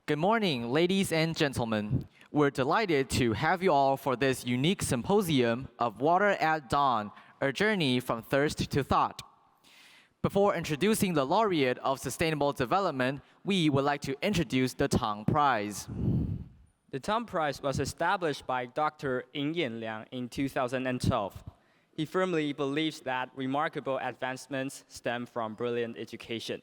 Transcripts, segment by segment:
Good morning, ladies and gentlemen. We're delighted to have you all for this unique symposium of Water at Dawn, a journey from thirst to thought. Before introducing the laureate of sustainable development, we would like to introduce the Tang Prize. The Tang Prize was established by Dr. Ying Liang in 2012. He firmly believes that remarkable advancements stem from brilliant education.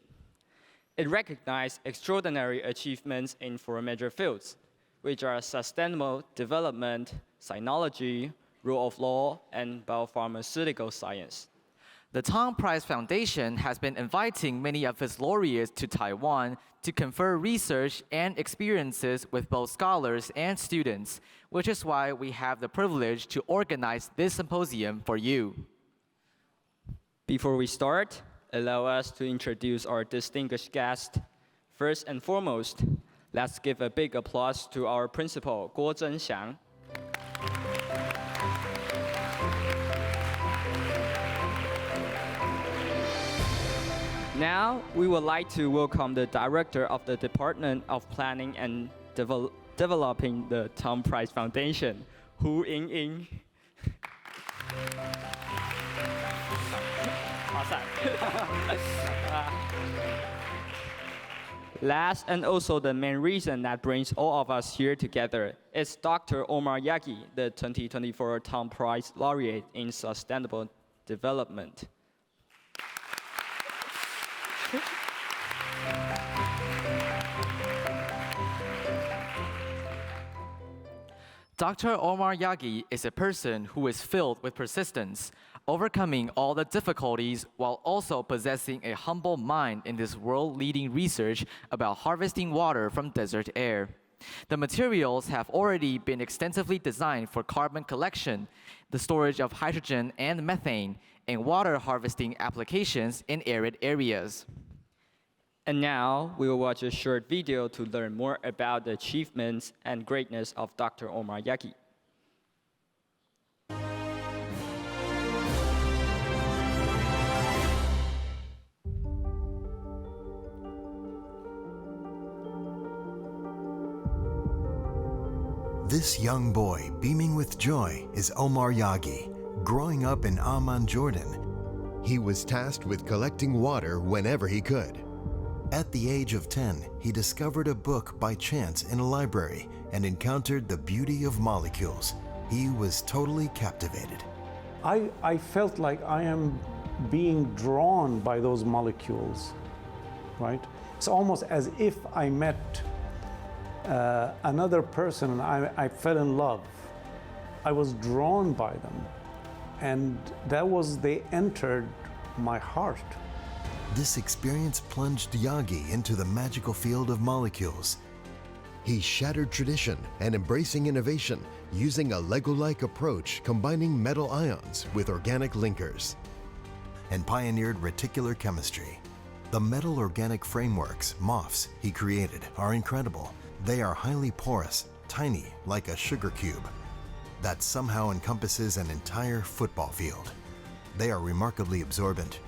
It recognizes extraordinary achievements in four major fields, which are sustainable development, sinology, rule of law, and biopharmaceutical science. The Tang Prize Foundation has been inviting many of its laureates to Taiwan to confer research and experiences with both scholars and students, which is why we have the privilege to organize this symposium for you. Before we start, allow us to introduce our distinguished guest. First and foremost, let's give a big applause to our principal, Guo Zhenxiang. Now, we would like to welcome the director of the Department of Planning and Developing the Tang Prize Foundation, Hu Ying. Last and also the main reason that brings all of us here together is Dr. Omar Yaghi, the 2024 Tang Prize laureate in sustainable development. Dr. Omar Yaghi is a person who is filled with persistence, overcoming all the difficulties while also possessing a humble mind in this world-leading research about harvesting water from desert air. The materials have already been extensively designed for carbon collection, the storage of hydrogen and methane, and water harvesting applications in arid areas. And now, we will watch a short video to learn more about the achievements and greatness of Dr. Omar Yaghi. This young boy, beaming with joy, is Omar Yaghi, growing up in Amman, Jordan. He was tasked with collecting water whenever he could. At the age of 10, he discovered a book by chance in a library and encountered the beauty of molecules. He was totally captivated. I felt like I am being drawn by those molecules, right? It's almost as if I met another person and I fell in love. I was drawn by them, and they entered my heart. This experience plunged Yaghi into the magical field of molecules. He shattered tradition and embracing innovation using a Lego-like approach combining metal ions with organic linkers. And pioneered reticular chemistry. The metal organic frameworks, MOFs, he created are incredible. They are highly porous, tiny like a sugar cube, that somehow encompasses an entire football field. They are remarkably absorbent.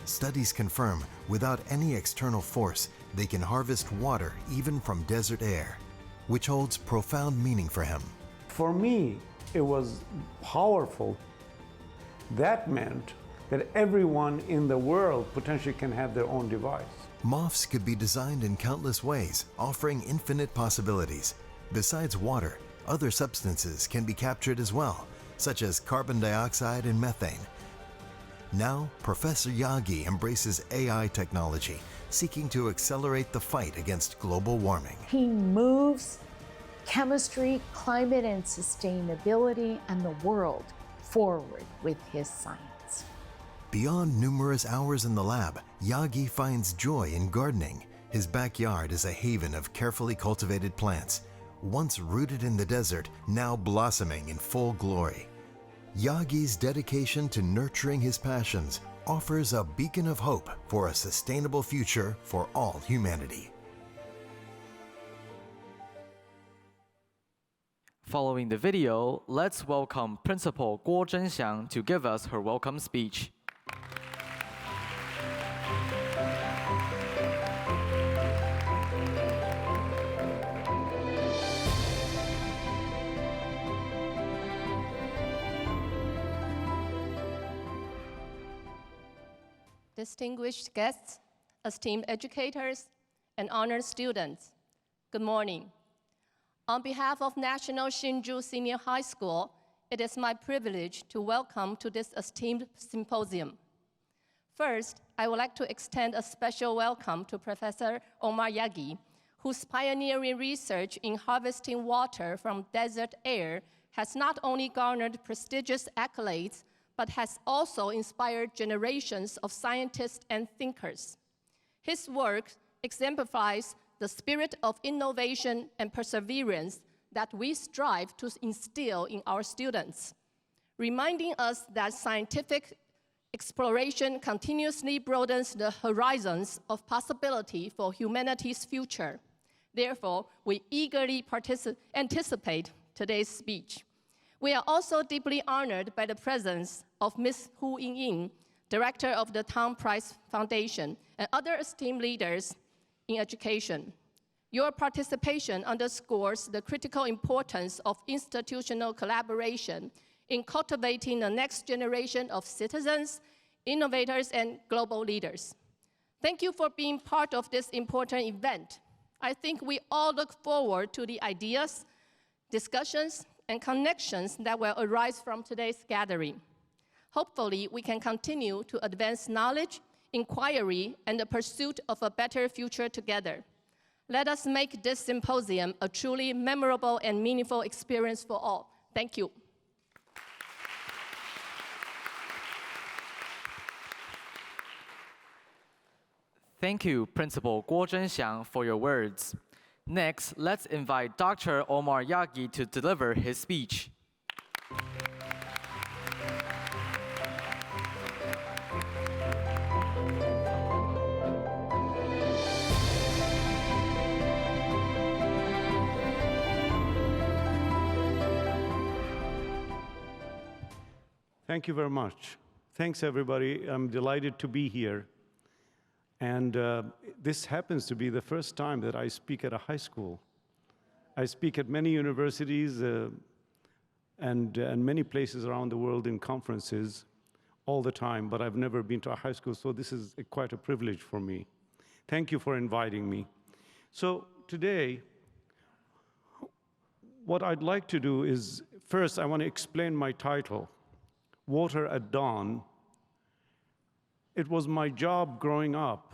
Studies confirm, without any external force, they can harvest water even from desert air, which holds profound meaning for him. For me, it was powerful. That meant that everyone in the world potentially can have their own device. MOFs could be designed in countless ways, offering infinite possibilities. Besides water, other substances can be captured as well, such as carbon dioxide and methane. Now, Professor Yaghi embraces AI technology, seeking to accelerate the fight against global warming. He moves chemistry, climate, and sustainability and the world forward with his science. Beyond numerous hours in the lab, Yaghi finds joy in gardening. His backyard is a haven of carefully cultivated plants, once rooted in the desert, now blossoming in full glory. Yaghi's dedication to nurturing his passions offers a beacon of hope for a sustainable future for all humanity. Following the video, let's welcome Principal Guo Zhenxiang to give us her welcome speech. distinguished guests, esteemed educators, and honored students, good morning. On behalf of National Hsinchu Senior High School, it is my privilege to welcome to this esteemed symposium. First, I would like to extend a special welcome to Professor Omar Yaghi, whose pioneering research in harvesting water from desert air has not only garnered prestigious accolades, but has also inspired generations of scientists and thinkers. His work exemplifies the spirit of innovation and perseverance that we strive to instill in our students, reminding us that scientific exploration continuously broadens the horizons of possibility for humanity's future. Therefore, we eagerly anticipate today's speech. We are also deeply honored by the presence of Ms. Hu Yingying, Director of the Tang Prize Foundation, and other esteemed leaders in education. Your participation underscores the critical importance of institutional collaboration in cultivating the next generation of citizens, innovators, and global leaders. Thank you for being part of this important event. I think we all look forward to the ideas, discussions, and connections that will arise from today's gathering. Hopefully, we can continue to advance knowledge, inquiry, and the pursuit of a better future together. Let us make this symposium a truly memorable and meaningful experience for all. Thank you. Thank you, Principal Guo Zhenxiang, for your words. Next, let's invite Dr. Omar Yaghi to deliver his speech. Thank you very much. Thanks, everybody. I'm delighted to be here. And this happens to be the first time that I speak at a high school. I speak at many universities and many places around the world in conferences all the time, but I've never been to a high school, so this is quite a privilege for me. Thank you for inviting me. So today, what I'd like to do is, first I want to explain my title, Water at Dawn. It was my job growing up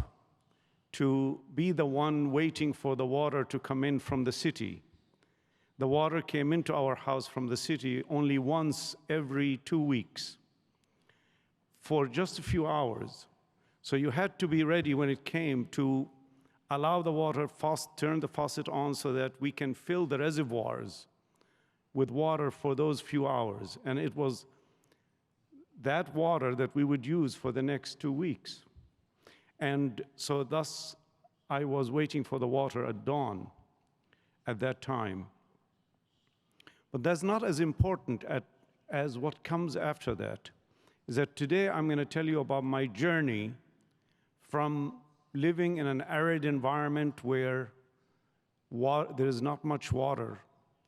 to be the one waiting for the water to come in from the city. The water came into our house from the city only once every 2 weeks for just a few hours. So you had to be ready when it came to allow the water, turn the faucet on so that we can fill the reservoirs with water for those few hours. And it was that water that we would use for the next 2 weeks. And so thus, I was waiting for the water at dawn at that time. But that's not as important as what comes after that, is that today I'm going to tell you about my journey from living in an arid environment where there is not much water,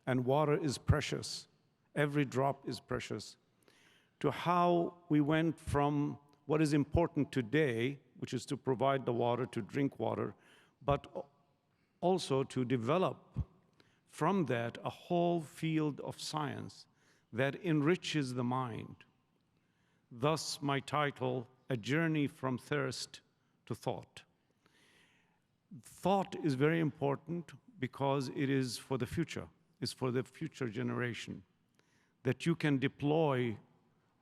and water is precious. Every drop is precious, to how we went from what is important today, which is to provide the water, to drink water, but also to develop from that a whole field of science that enriches the mind. Thus, my title, A Journey from Thirst to Thought. Thought is very important because it is for the future. It's for the future generation, that you can deploy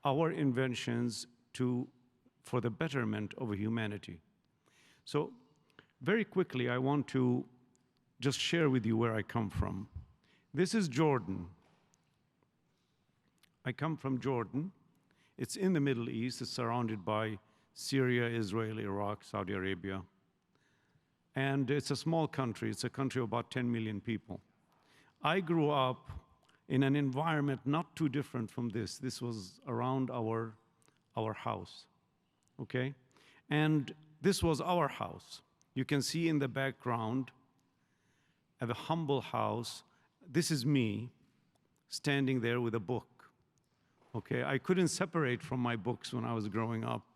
our inventions for the betterment of humanity. So very quickly, I want to just share with you where I come from. This is Jordan. I come from Jordan. It's in the Middle East. It's surrounded by Syria, Israel, Iraq, Saudi Arabia. And it's a small country. It's a country of about 10 million people. I grew up in an environment not too different from this. This was around our house, okay? And this was our house. You can see in the background of a humble house. This is me standing there with a book, okay? I couldn't separate from my books when I was growing up.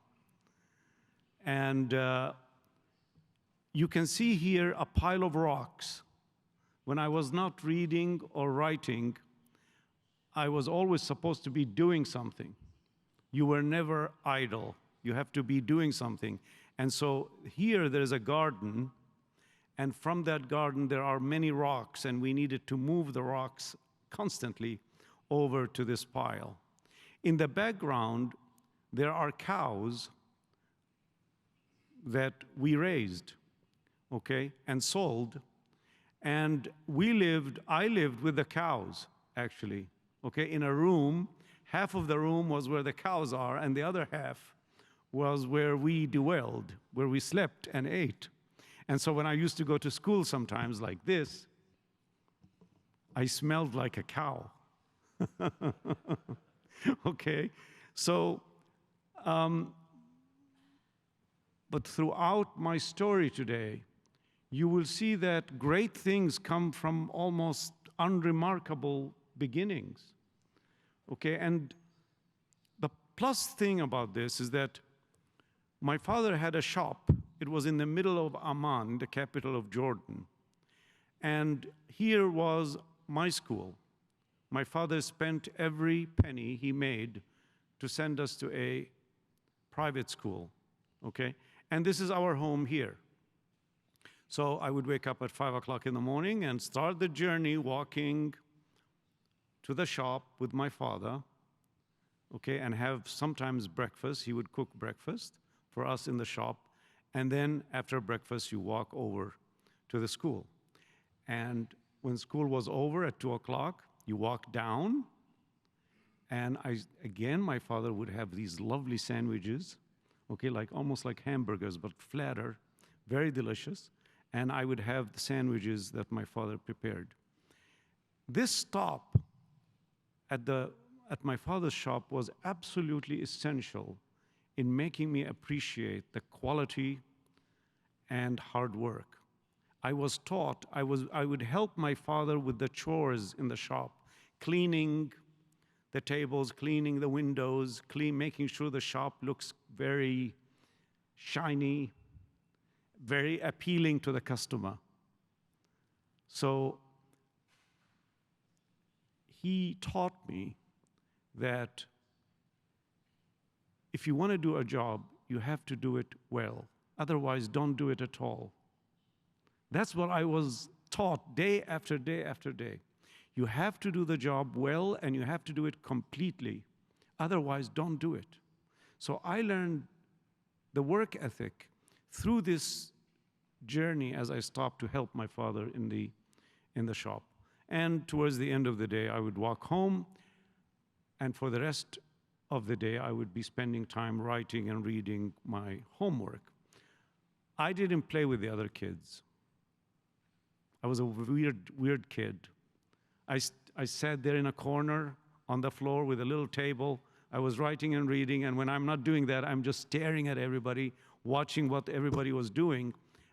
And you can see here a pile of rocks. When I was not reading or writing, I was always supposed to be doing something. You were never idle. You have to be doing something. And so here there is a garden, and from that garden there are many rocks, and we needed to move the rocks constantly over to this pile. In the background, there are cows that we raised, okay, and sold. And I lived with the cows, actually, okay, in a room. Half of the room was where the cows are, and the other half was where we dwelled, where we slept and ate. And so when I used to go to school sometimes like this, I smelled like a cow. Okay, so, but throughout my story today, you will see that great things come from almost unremarkable beginnings. Okay, and the plus thing about this is that my father had a shop. It was in the middle of Amman, the capital of Jordan. And here was my school. My father spent every penny he made to send us to a private school, okay? And this is our home here. So I would wake up at 5 o'clock in the morning and start the journey walking to the shop with my father, okay, and have sometimes breakfast. He would cook breakfast for us in the shop. And then after breakfast, you walk over to the school. And when school was over at 2 o'clock, you walk down, and again, my father would have these lovely sandwiches, okay, like almost like hamburgers, but flatter, very delicious. And I would have the sandwiches that my father prepared. This stop at my father's shop was absolutely essential in making me appreciate the quality and hard work. I was taught, I would help my father with the chores in the shop, cleaning the tables, cleaning the windows, making sure the shop looks very shiny, very appealing to the customer. So he taught me that if you want to do a job, you have to do it well. Otherwise, don't do it at all. That's what I was taught day after day after day. You have to do the job well, and you have to do it completely. Otherwise, don't do it. So I learned the work ethic through this journey as I stopped to help my father in the shop. And towards the end of the day, I would walk home, and for the rest of the day, I would be spending time writing and reading my homework. I didn't play with the other kids. I was a weird kid. I sat there in a corner on the floor with a little table. I was writing and reading, and when I'm not doing that, I'm just staring at everybody, watching what everybody was doing,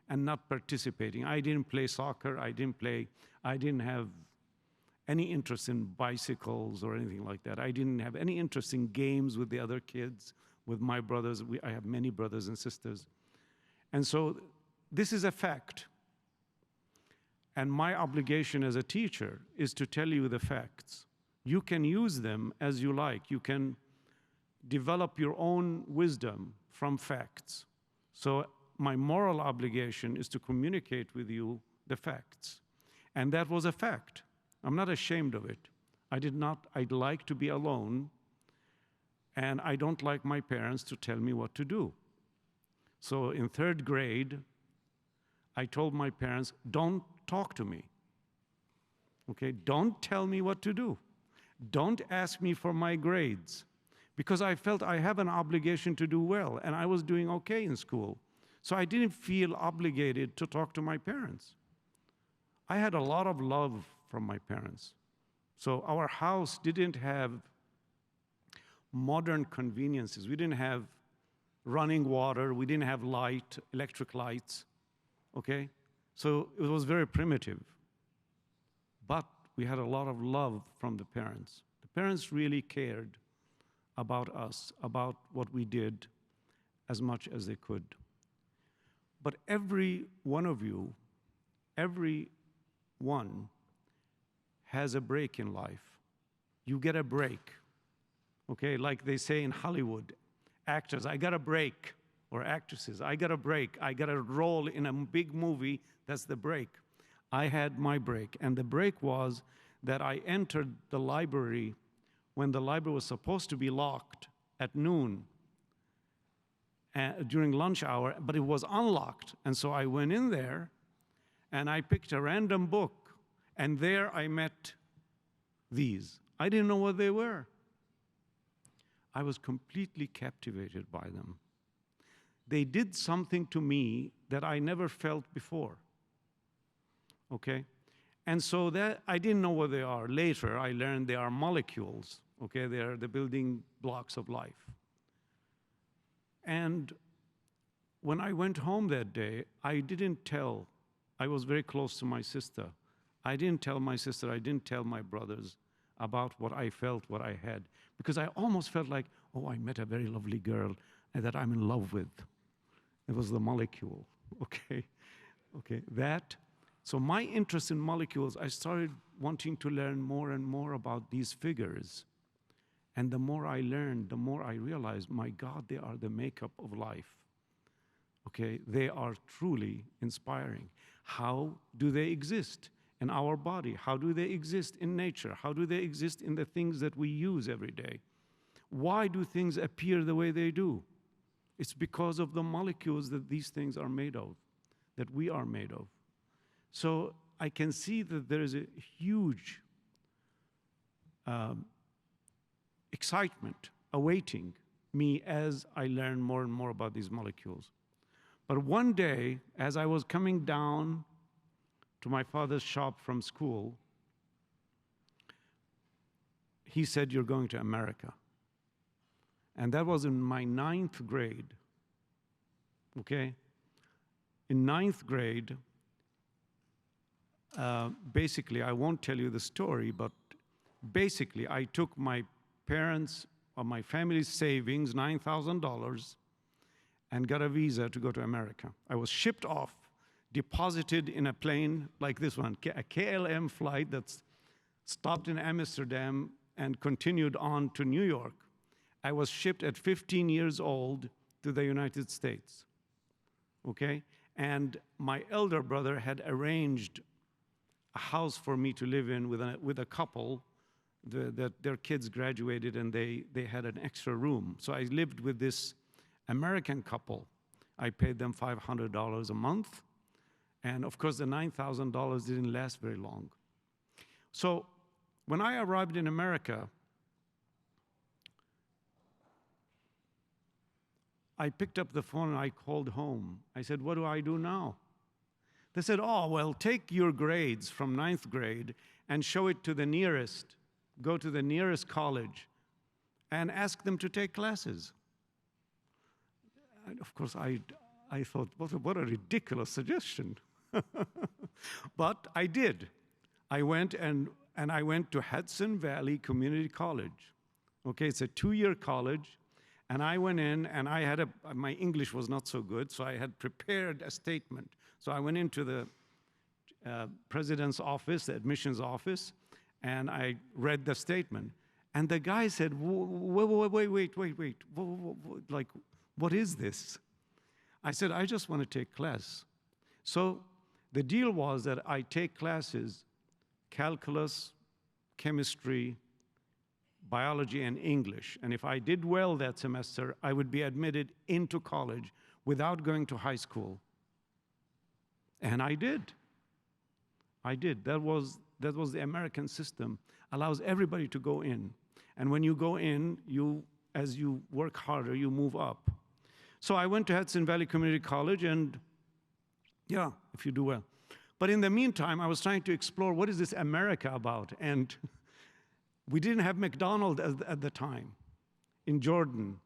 and not participating. I didn't play soccer. I didn't have any interest in bicycles or anything like that. I didn't have any interest in games with the other kids, with my brothers. I have many brothers and sisters. And so this is a fact. And my obligation as a teacher is to tell you the facts. You can use them as you like. You can develop your own wisdom from facts. So my moral obligation is to communicate with you the facts. And that was a fact. I'm not ashamed of it. I'd like to be alone, and I don't like my parents to tell me what to do. So in 3rd grade, I told my parents, don't talk to me. Okay, don't tell me what to do. Don't ask me for my grades, because I felt I have an obligation to do well, and I was doing okay in school. So I didn't feel obligated to talk to my parents. I had a lot of love from my parents. So our house didn't have modern conveniences. We didn't have running water. We didn't have light, electric lights, okay? So it was very primitive. But we had a lot of love from the parents. The parents really cared about us, about what we did, as much as they could. But every one of you, every one has a break in life. You get a break, okay? Like they say in Hollywood, actors, I got a break, or actresses, I got a break. I got a role in a big movie, that's the break. I had my break, and the break was that I entered the library when the library was supposed to be locked at noon during lunch hour, but it was unlocked. And so I went in there and I picked a random book, and there I met these. I didn't know what they were. I was completely captivated by them. They did something to me that I never felt before, okay? And so that, I didn't know what they are. Later, I learned they are molecules, okay? They are the building blocks of life. And when I went home that day, I didn't tell. I was very close to my sister. I didn't tell my sister, I didn't tell my brothers about what I felt, what I had, because I almost felt like, oh, I met a very lovely girl and that I'm in love with. It was the molecule, okay? Okay, that. So my interest in molecules, I started wanting to learn more and more about these figures. And the more I learned, the more I realized, my God, they are the makeup of life. Okay, they are truly inspiring. How do they exist in our body? How do they exist in nature? How do they exist in the things that we use every day? Why do things appear the way they do? It's because of the molecules that these things are made of, that we are made of. So I can see that there is a huge excitement awaiting me as I learn more and more about these molecules. But one day, as I was coming down to my father's shop from school, he said, "You're going to America." And that was in my 9th grade, okay? In 9th grade, basically, I won't tell you the story, but basically, I took my parents' or my family's savings, $9,000, and got a visa to go to America. I was shipped off, deposited in a plane like this one, a KLM flight that's stopped in Amsterdam and continued on to New York. I was shipped at 15 years old to the United States, okay? And my elder brother had arranged a house for me to live in with a couple that their kids graduated and they had an extra room. So I lived with this American couple. I paid them $500 a month. And of course, the $9,000 didn't last very long. So when I arrived in America, I picked up the phone and I called home. I said, "What do I do now?" They said, "Oh, well, take your grades from 9th grade and show it to the nearest, go to the nearest college and ask them to take classes." And of course, I thought, what a ridiculous suggestion. But I did. I went and I went to Hudson Valley Community College. Okay, it's a 2-year college. And I went in, and I had my English was not so good, so I had prepared a statement. So I went into the president's office, the admissions office, and I read the statement. And the guy said, wait, like, what is this? I said, "I just want to take class." So the deal was that I take classes, calculus, chemistry, biology, and English. And if I did well that semester, I would be admitted into college without going to high school. And I did. I did. That was the American system. Allows everybody to go in. And when you go in, as you work harder, you move up. So I went to Hudson Valley Community College, and yeah, if you do well. But in the meantime, I was trying to explore, what is this America about? And we didn't have McDonald's at the time in Jordan,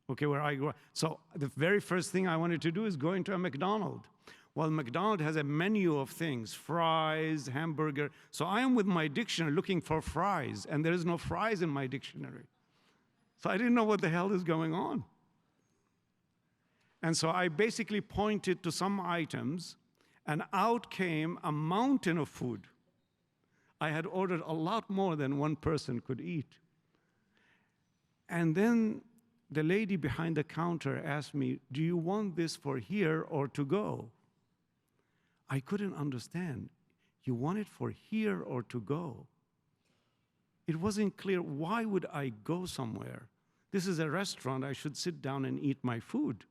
okay, where I grew up. So the very first thing I wanted to do is go into a McDonald's. Well, McDonald's has a menu of things, fries, hamburger. So I am with my dictionary looking for fries, and there is no fries in my dictionary. So I didn't know what the hell is going on. And so I basically pointed to some items, and out came a mountain of food. I had ordered a lot more than one person could eat. And then the lady behind the counter asked me, "Do you want this for here or to go?" I couldn't understand. You want it for here or to go? It wasn't clear. Why would I go somewhere? This is a restaurant. I should sit down and eat my food.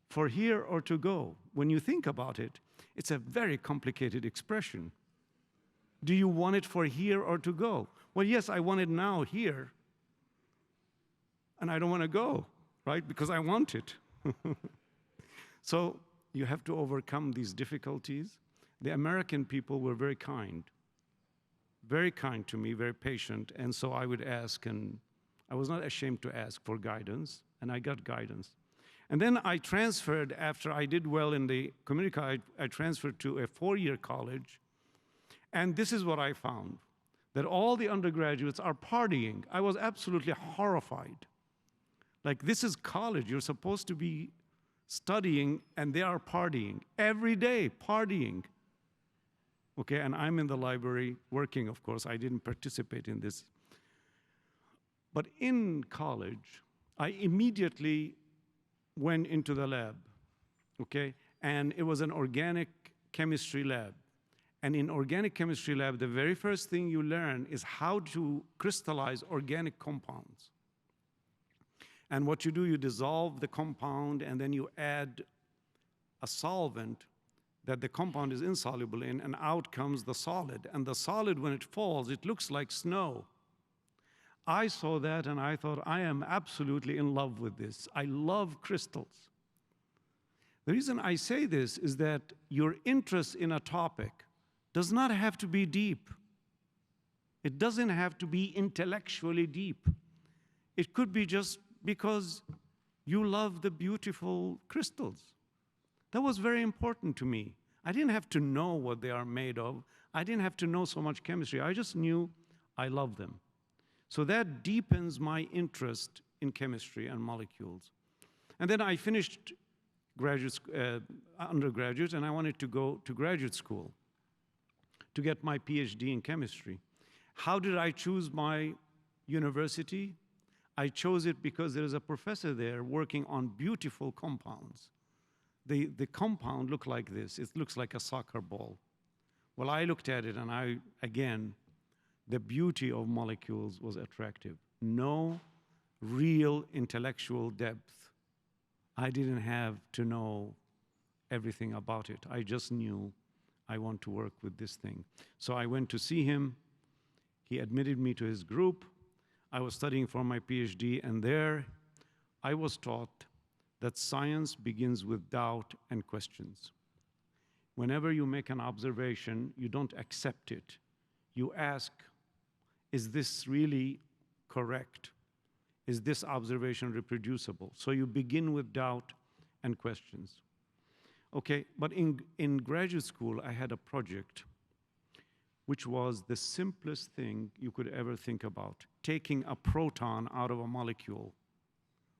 For here or to go? When you think about it, it's a very complicated expression. Do you want it for here or to go? Well, yes, I want it now here. And I don't want to go, right? Because I want it. So you have to overcome these difficulties. The American people were very kind to me, very patient. And so I would ask, and I was not ashamed to ask for guidance, and I got guidance. And then I transferred, after I did well in the community college, I transferred to a 4-year college. And this is what I found, that all the undergraduates are partying. I was absolutely horrified. Like, this is college. You're supposed to be studying, and they are partying. Every day, partying. Okay, and I'm in the library working, of course. I didn't participate in this. But in college, I immediately went into the lab, okay? And it was an organic chemistry lab. And in organic chemistry lab, the very first thing you learn is how to crystallize organic compounds. And what you do, you dissolve the compound, and then you add a solvent that the compound is insoluble in, and out comes the solid. And the solid, when it falls, it looks like snow. I saw that, and I thought, I am absolutely in love with this. I love crystals. The reason I say this is that your interest in a topic does not have to be deep. It doesn't have to be intellectually deep. It could be just because you love the beautiful crystals. That was very important to me. I didn't have to know what they are made of. I didn't have to know so much chemistry. I just knew I love them. So that deepens my interest in chemistry and molecules. And then I finished undergraduate, and I wanted to go to graduate school to get my PhD in chemistry. How did I choose my university? I chose it because there is a professor there working on beautiful compounds. The compound looked like this. It looks like a soccer ball. Well, I looked at it, and again, the beauty of molecules was attractive. No real intellectual depth. I didn't have to know everything about it. I just knew I want to work with this thing. So I went to see him. He admitted me to his group. I was studying for my PhD, and there I was taught that science begins with doubt and questions. Whenever you make an observation, you don't accept it. You ask, is this really correct? Is this observation reproducible? So you begin with doubt and questions. Okay, but in graduate school, I had a project which was the simplest thing you could ever think about, taking a proton out of a molecule,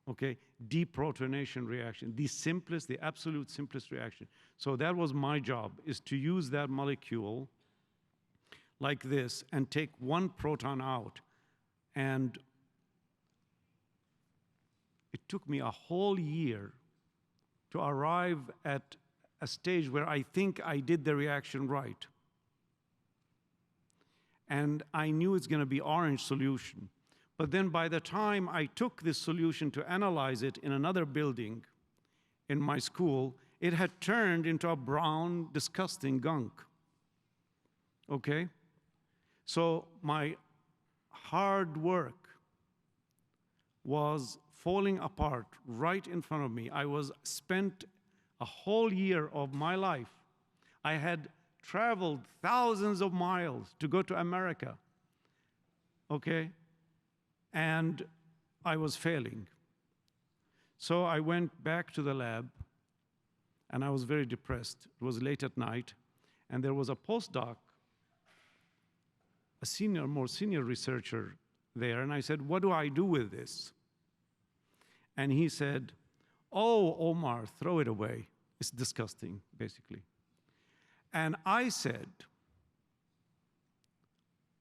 okay? Deprotonation reaction, the absolute simplest reaction. So that was my job, is to use that molecule like this and take one proton out. And it took me a whole year to arrive at a stage where I think I did the reaction right. And I knew it's going to be orange solution. But then by the time I took this solution to analyze it in another building in my school, it had turned into a brown, disgusting gunk. Okay? So my hard work was falling apart right in front of me. I was spent a whole year of my life. I had traveled thousands of miles to go to America, okay? And I was failing. So I went back to the lab, and I was very depressed. It was late at night, and there was a postdoc, a more senior researcher there, and I said, what do I do with this? And he said, "Oh, Omar, throw it away. It's disgusting," basically. And I said,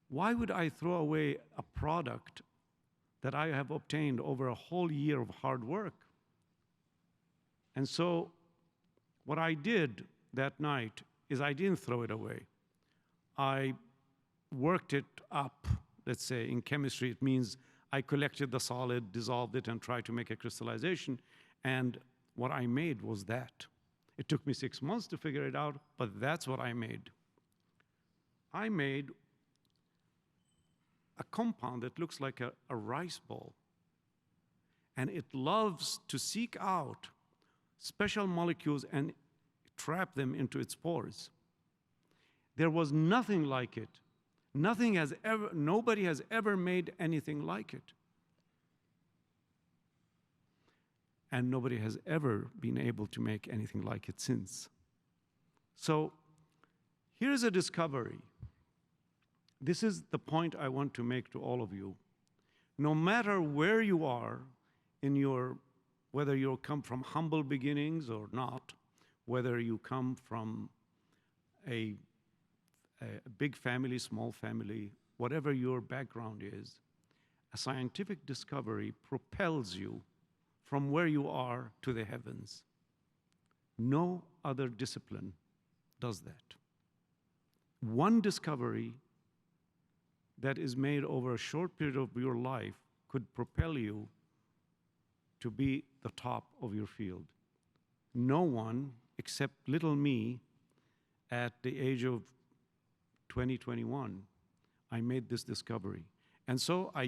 why would I throw away a product that I have obtained over a whole year of hard work? And so what I did that night is I didn't throw it away. I worked it up. Let's say in chemistry, it means I collected the solid, dissolved it, and tried to make a crystallization. And what I made was that. It took me 6 months to figure it out, but that's what I made. I made a compound that looks like a rice ball. And it loves to seek out special molecules and trap them into its pores. There was nothing like it. Nobody has ever made anything like it. And nobody has ever been able to make anything like it since. So here's a discovery. This is the point I want to make to all of you. No matter where you are in whether you come from humble beginnings or not, whether you come from a big family, small family, whatever your background is, a scientific discovery propels you from where you are to the heavens. No other discipline does that. One discovery that is made over a short period of your life could propel you to be the top of your field. No one, except little me, at the age of 2021, I made this discovery. And so I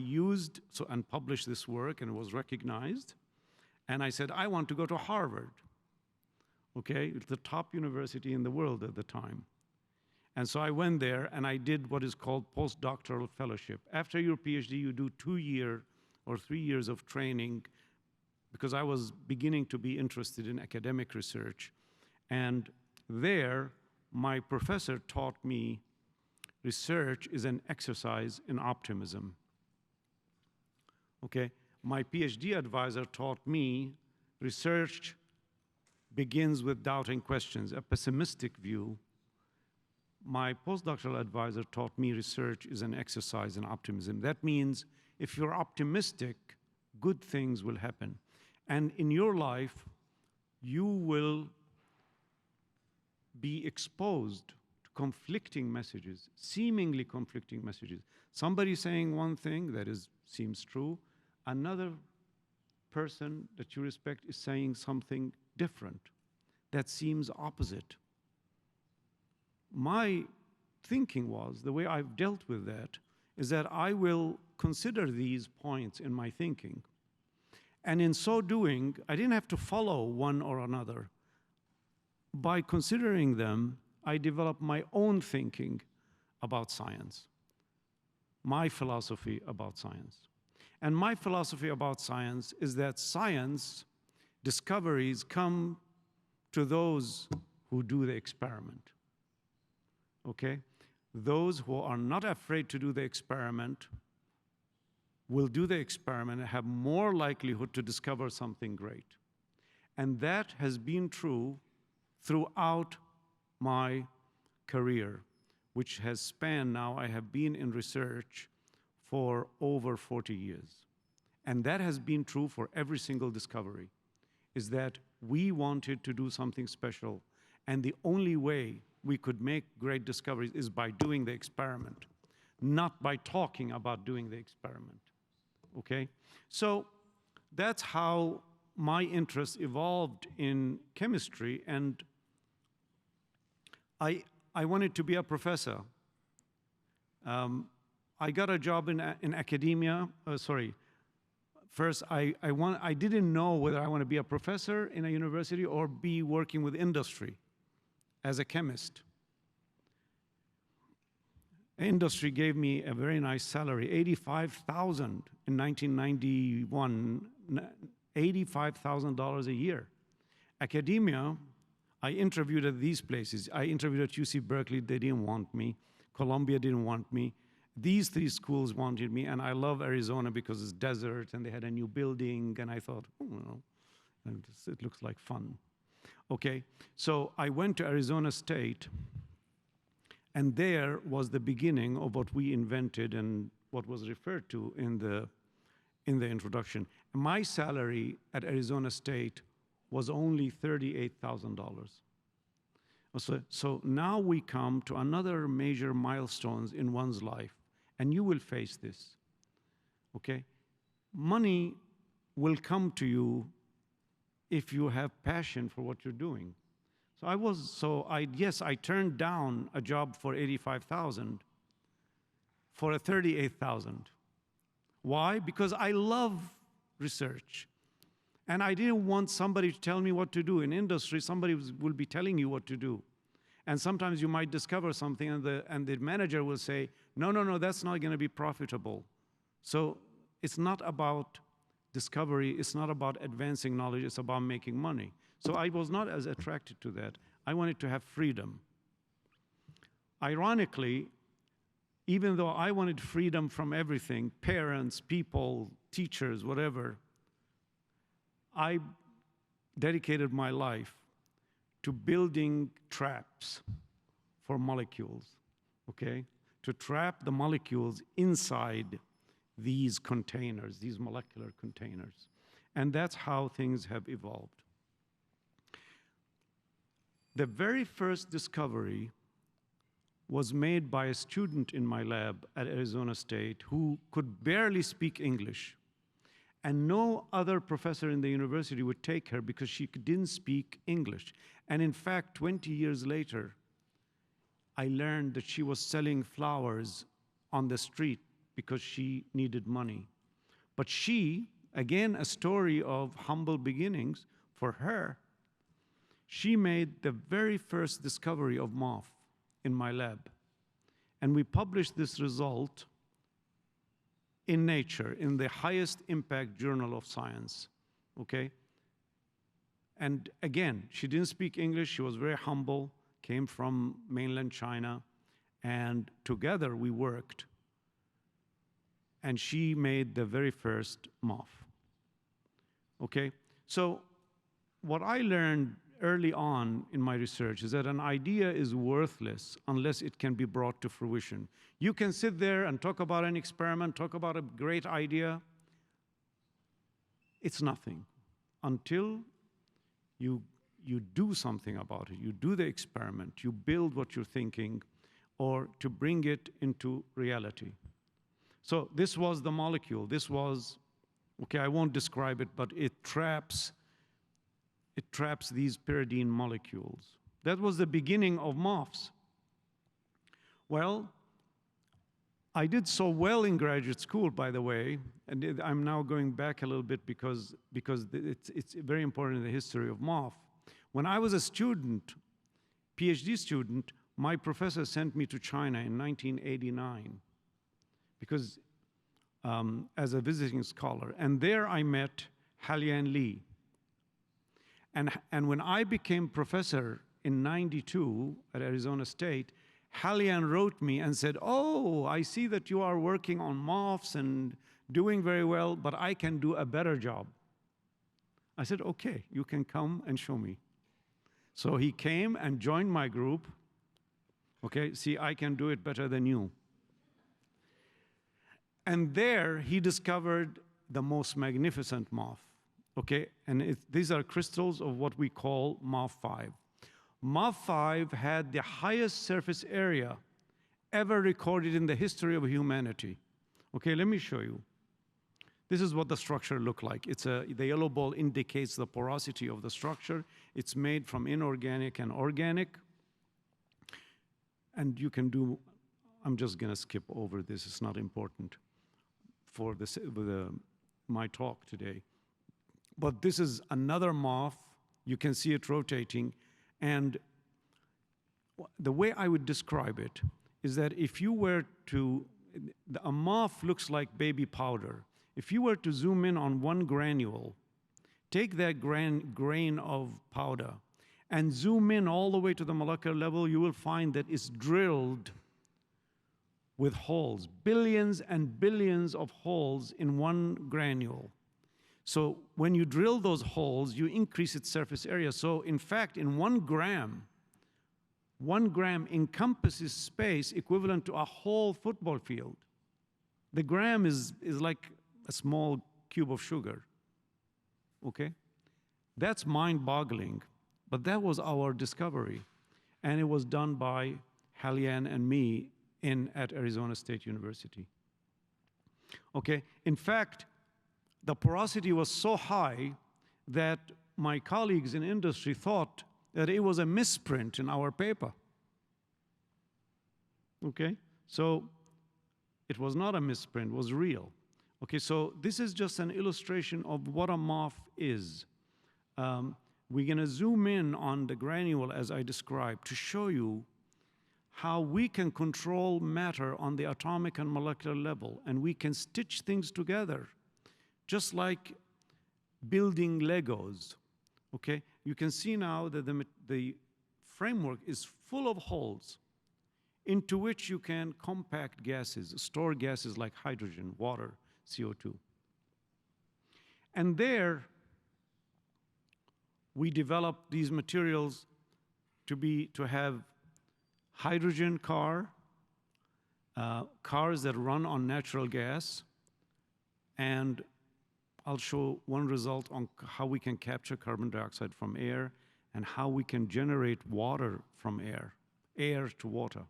and published this work, and it was recognized. And I said, I want to go to Harvard. Okay, it's the top university in the world at the time. And so I went there and I did what is called postdoctoral fellowship. After your PhD, you do 2 years or 3 years of training, because I was beginning to be interested in academic research. And there, my professor taught me research is an exercise in optimism. Okay? My PhD advisor taught me research begins with doubting questions, a pessimistic view. My postdoctoral advisor taught me research is an exercise in optimism. That means if you're optimistic, good things will happen. And in your life, you will be exposed to conflicting messages, seemingly conflicting messages. Somebody saying one thing that seems true, another person that you respect is saying something different that seems opposite. My thinking was, the way I've dealt with that, is that I will consider these points in my thinking. And in so doing, I didn't have to follow one or another. By considering them, I developed my own thinking about science, my philosophy about science. And my philosophy about science is that science discoveries come to those who do the experiment. Okay? Those who are not afraid to do the experiment will do the experiment and have more likelihood to discover something great. And that has been true throughout my career, which has spanned now, I have been in research for over 40 years. And that has been true for every single discovery, is that we wanted to do something special. And the only way we could make great discoveries is by doing the experiment, not by talking about doing the experiment. Okay? So that's how my interest evolved in chemistry, and I wanted to be a professor. I got a job in academia. First, I didn't know whether I want to be a professor in a university or be working with industry as a chemist. Industry gave me a very nice salary, $85,000 in 1991, $85,000 a year. Academia, I interviewed at these places. I interviewed at UC Berkeley, they didn't want me. Columbia didn't want me. These 3 schools wanted me, and I love Arizona because it's desert, and they had a new building, and I thought, And it looks like fun. Okay, so I went to Arizona State, and there was the beginning of what we invented and what was referred to in the introduction. My salary at Arizona State was only $38,000. So now we come to another major milestones in one's life, and you will face this, okay? Money will come to you if you have passion for what you're doing. Yes, I turned down a job for $85,000 for a $38,000. Why? Because I love research. And I didn't want somebody to tell me what to do. In industry, somebody will be telling you what to do. And sometimes you might discover something and the manager will say, no, that's not going to be profitable. So it's not about discovery, it's not about advancing knowledge, it's about making money. So I was not as attracted to that. I wanted to have freedom. Ironically, even though I wanted freedom from everything, parents, people, teachers, whatever, I dedicated my life to building traps for molecules, okay? To trap the molecules inside these containers, these molecular containers. And that's how things have evolved. The very first discovery was made by a student in my lab at Arizona State who could barely speak English. And no other professor in the university would take her because she didn't speak English. And in fact, 20 years later, I learned that she was selling flowers on the street because she needed money. But she, again, a story of humble beginnings for her, she made the very first discovery of MOF in my lab. And we published this result in Nature, in the highest impact journal of science, okay? And again, she didn't speak English, she was very humble, came from mainland China, and together we worked. And she made the very first MOF, okay? So what I learned early on in my research is that an idea is worthless unless it can be brought to fruition. You can sit there and talk about an experiment, talk about a great idea. It's nothing until you do something about it. You do the experiment, you build what you're thinking, or to bring it into reality. So this was the molecule. This was, okay, I won't describe it, but it traps these pyridine molecules. That was the beginning of MOFs. Well, I did so well in graduate school, by the way, and I'm now going back a little bit because it's very important in the history of MOF. When I was a student, PhD student, my professor sent me to China in 1989 because as a visiting scholar, and there I met Halian Li. And when I became professor in '92 at Arizona State, Halian wrote me and said, oh, I see that you are working on MOFs and doing very well, but I can do a better job. I said, okay, you can come and show me. So he came and joined my group. Okay, see, I can do it better than you. And there he discovered the most magnificent MOF. Okay, and these are crystals of what we call MOF5. MOF5 had the highest surface area ever recorded in the history of humanity. Okay, let me show you. This is what the structure looked like. The yellow ball indicates the porosity of the structure. It's made from inorganic and organic. And you can do, I'm just gonna skip over this, it's not important for my talk today. But this is another MOF. You can see it rotating. And the way I would describe it is that if you were to, a MOF looks like baby powder. If you were to zoom in on one granule, take that grain of powder and zoom in all the way to the molecular level, you will find that it's drilled with holes, billions and billions of holes in one granule. So when you drill those holes, you increase its surface area. So in fact, in 1 gram encompasses space equivalent to a whole football field. The gram is like a small cube of sugar, okay? That's mind-boggling, but that was our discovery. And it was done by Halian and me at Arizona State University. Okay, in fact, the porosity was so high that my colleagues in industry thought that it was a misprint in our paper. Okay, so it was not a misprint, it was real. Okay, so this is just an illustration of what a MOF is. We're gonna zoom in on the granule as I described to show you how we can control matter on the atomic and molecular level, and we can stitch things together, just like building Legos, okay? You can see now that the framework is full of holes into which you can compact gases, store gases like hydrogen, water, CO2. And there, we developed these materials to have hydrogen cars that run on natural gas, and I'll show one result on how we can capture carbon dioxide from air and how we can generate water from air to water.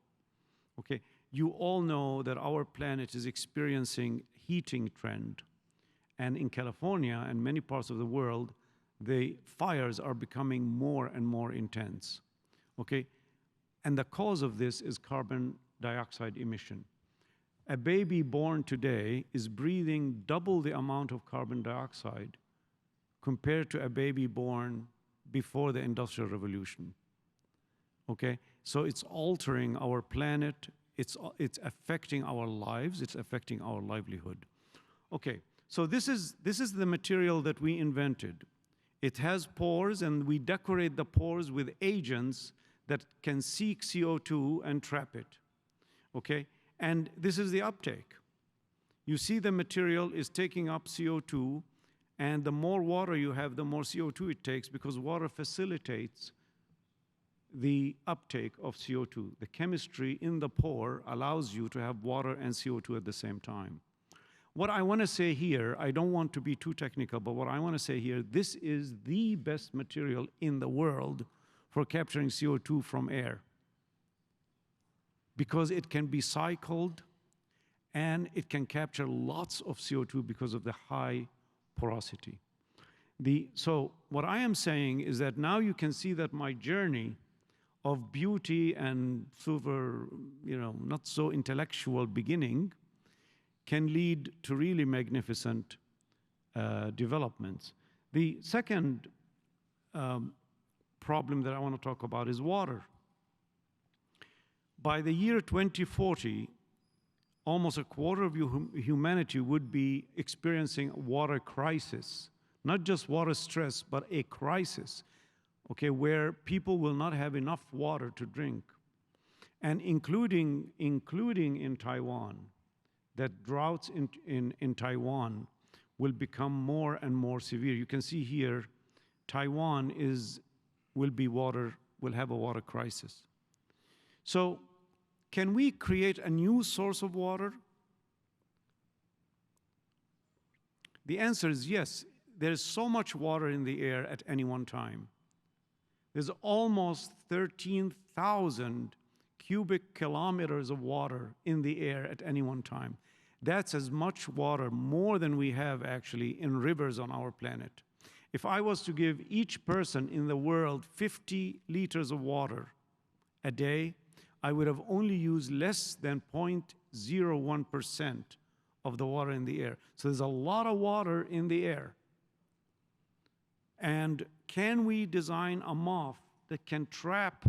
Okay, you all know that our planet is experiencing heating trend, and in California and many parts of the world, the fires are becoming more and more intense, okay? And the cause of this is carbon dioxide emission. A baby born today is breathing double the amount of carbon dioxide compared to a baby born before the Industrial Revolution, okay? So it's altering our planet, it's affecting our lives, it's affecting our livelihood. Okay, so this is the material that we invented. It has pores, and we decorate the pores with agents that can seek CO2 and trap it, okay? And this is the uptake. You see the material is taking up CO2, and the more water you have, the more CO2 it takes, because water facilitates the uptake of CO2. The chemistry in the pore allows you to have water and CO2 at the same time. What I want to say here, I don't want to be too technical, but what I want to say here, this is the best material in the world for capturing CO2 from air, because it can be cycled and it can capture lots of CO2 because of the high porosity. So what I am saying is that now you can see that my journey of beauty and super, not so intellectual beginning can lead to really magnificent developments. The second problem that I want to talk about is water. By the year 2040, almost a quarter of humanity would be experiencing a water crisis, not just water stress, but a crisis, okay, where people will not have enough water to drink. And including in Taiwan, that droughts in Taiwan will become more and more severe. You can see here, Taiwan will have a water crisis. So, can we create a new source of water? The answer is yes. There is so much water in the air at any one time. There's almost 13,000 cubic kilometers of water in the air at any one time. That's as much water, more than we have actually in rivers on our planet. If I was to give each person in the world 50 liters of water a day, I would have only used less than 0.01% of the water in the air. So there's a lot of water in the air. And can we design a MOF that can trap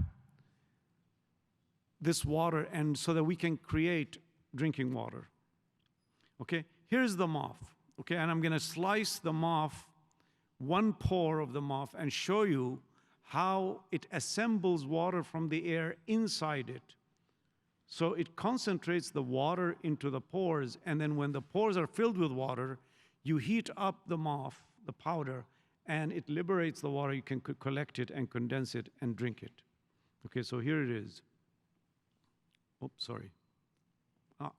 this water and so that we can create drinking water? Okay, here's the MOF. Okay, and I'm gonna slice the MOF, one pore of the MOF, and show you how it assembles water from the air inside it. So it concentrates the water into the pores, and then when the pores are filled with water, you heat up the MOF the powder, and it liberates the water. You can collect it and condense it and drink it. Okay, so here it is. Oops, sorry. Okay.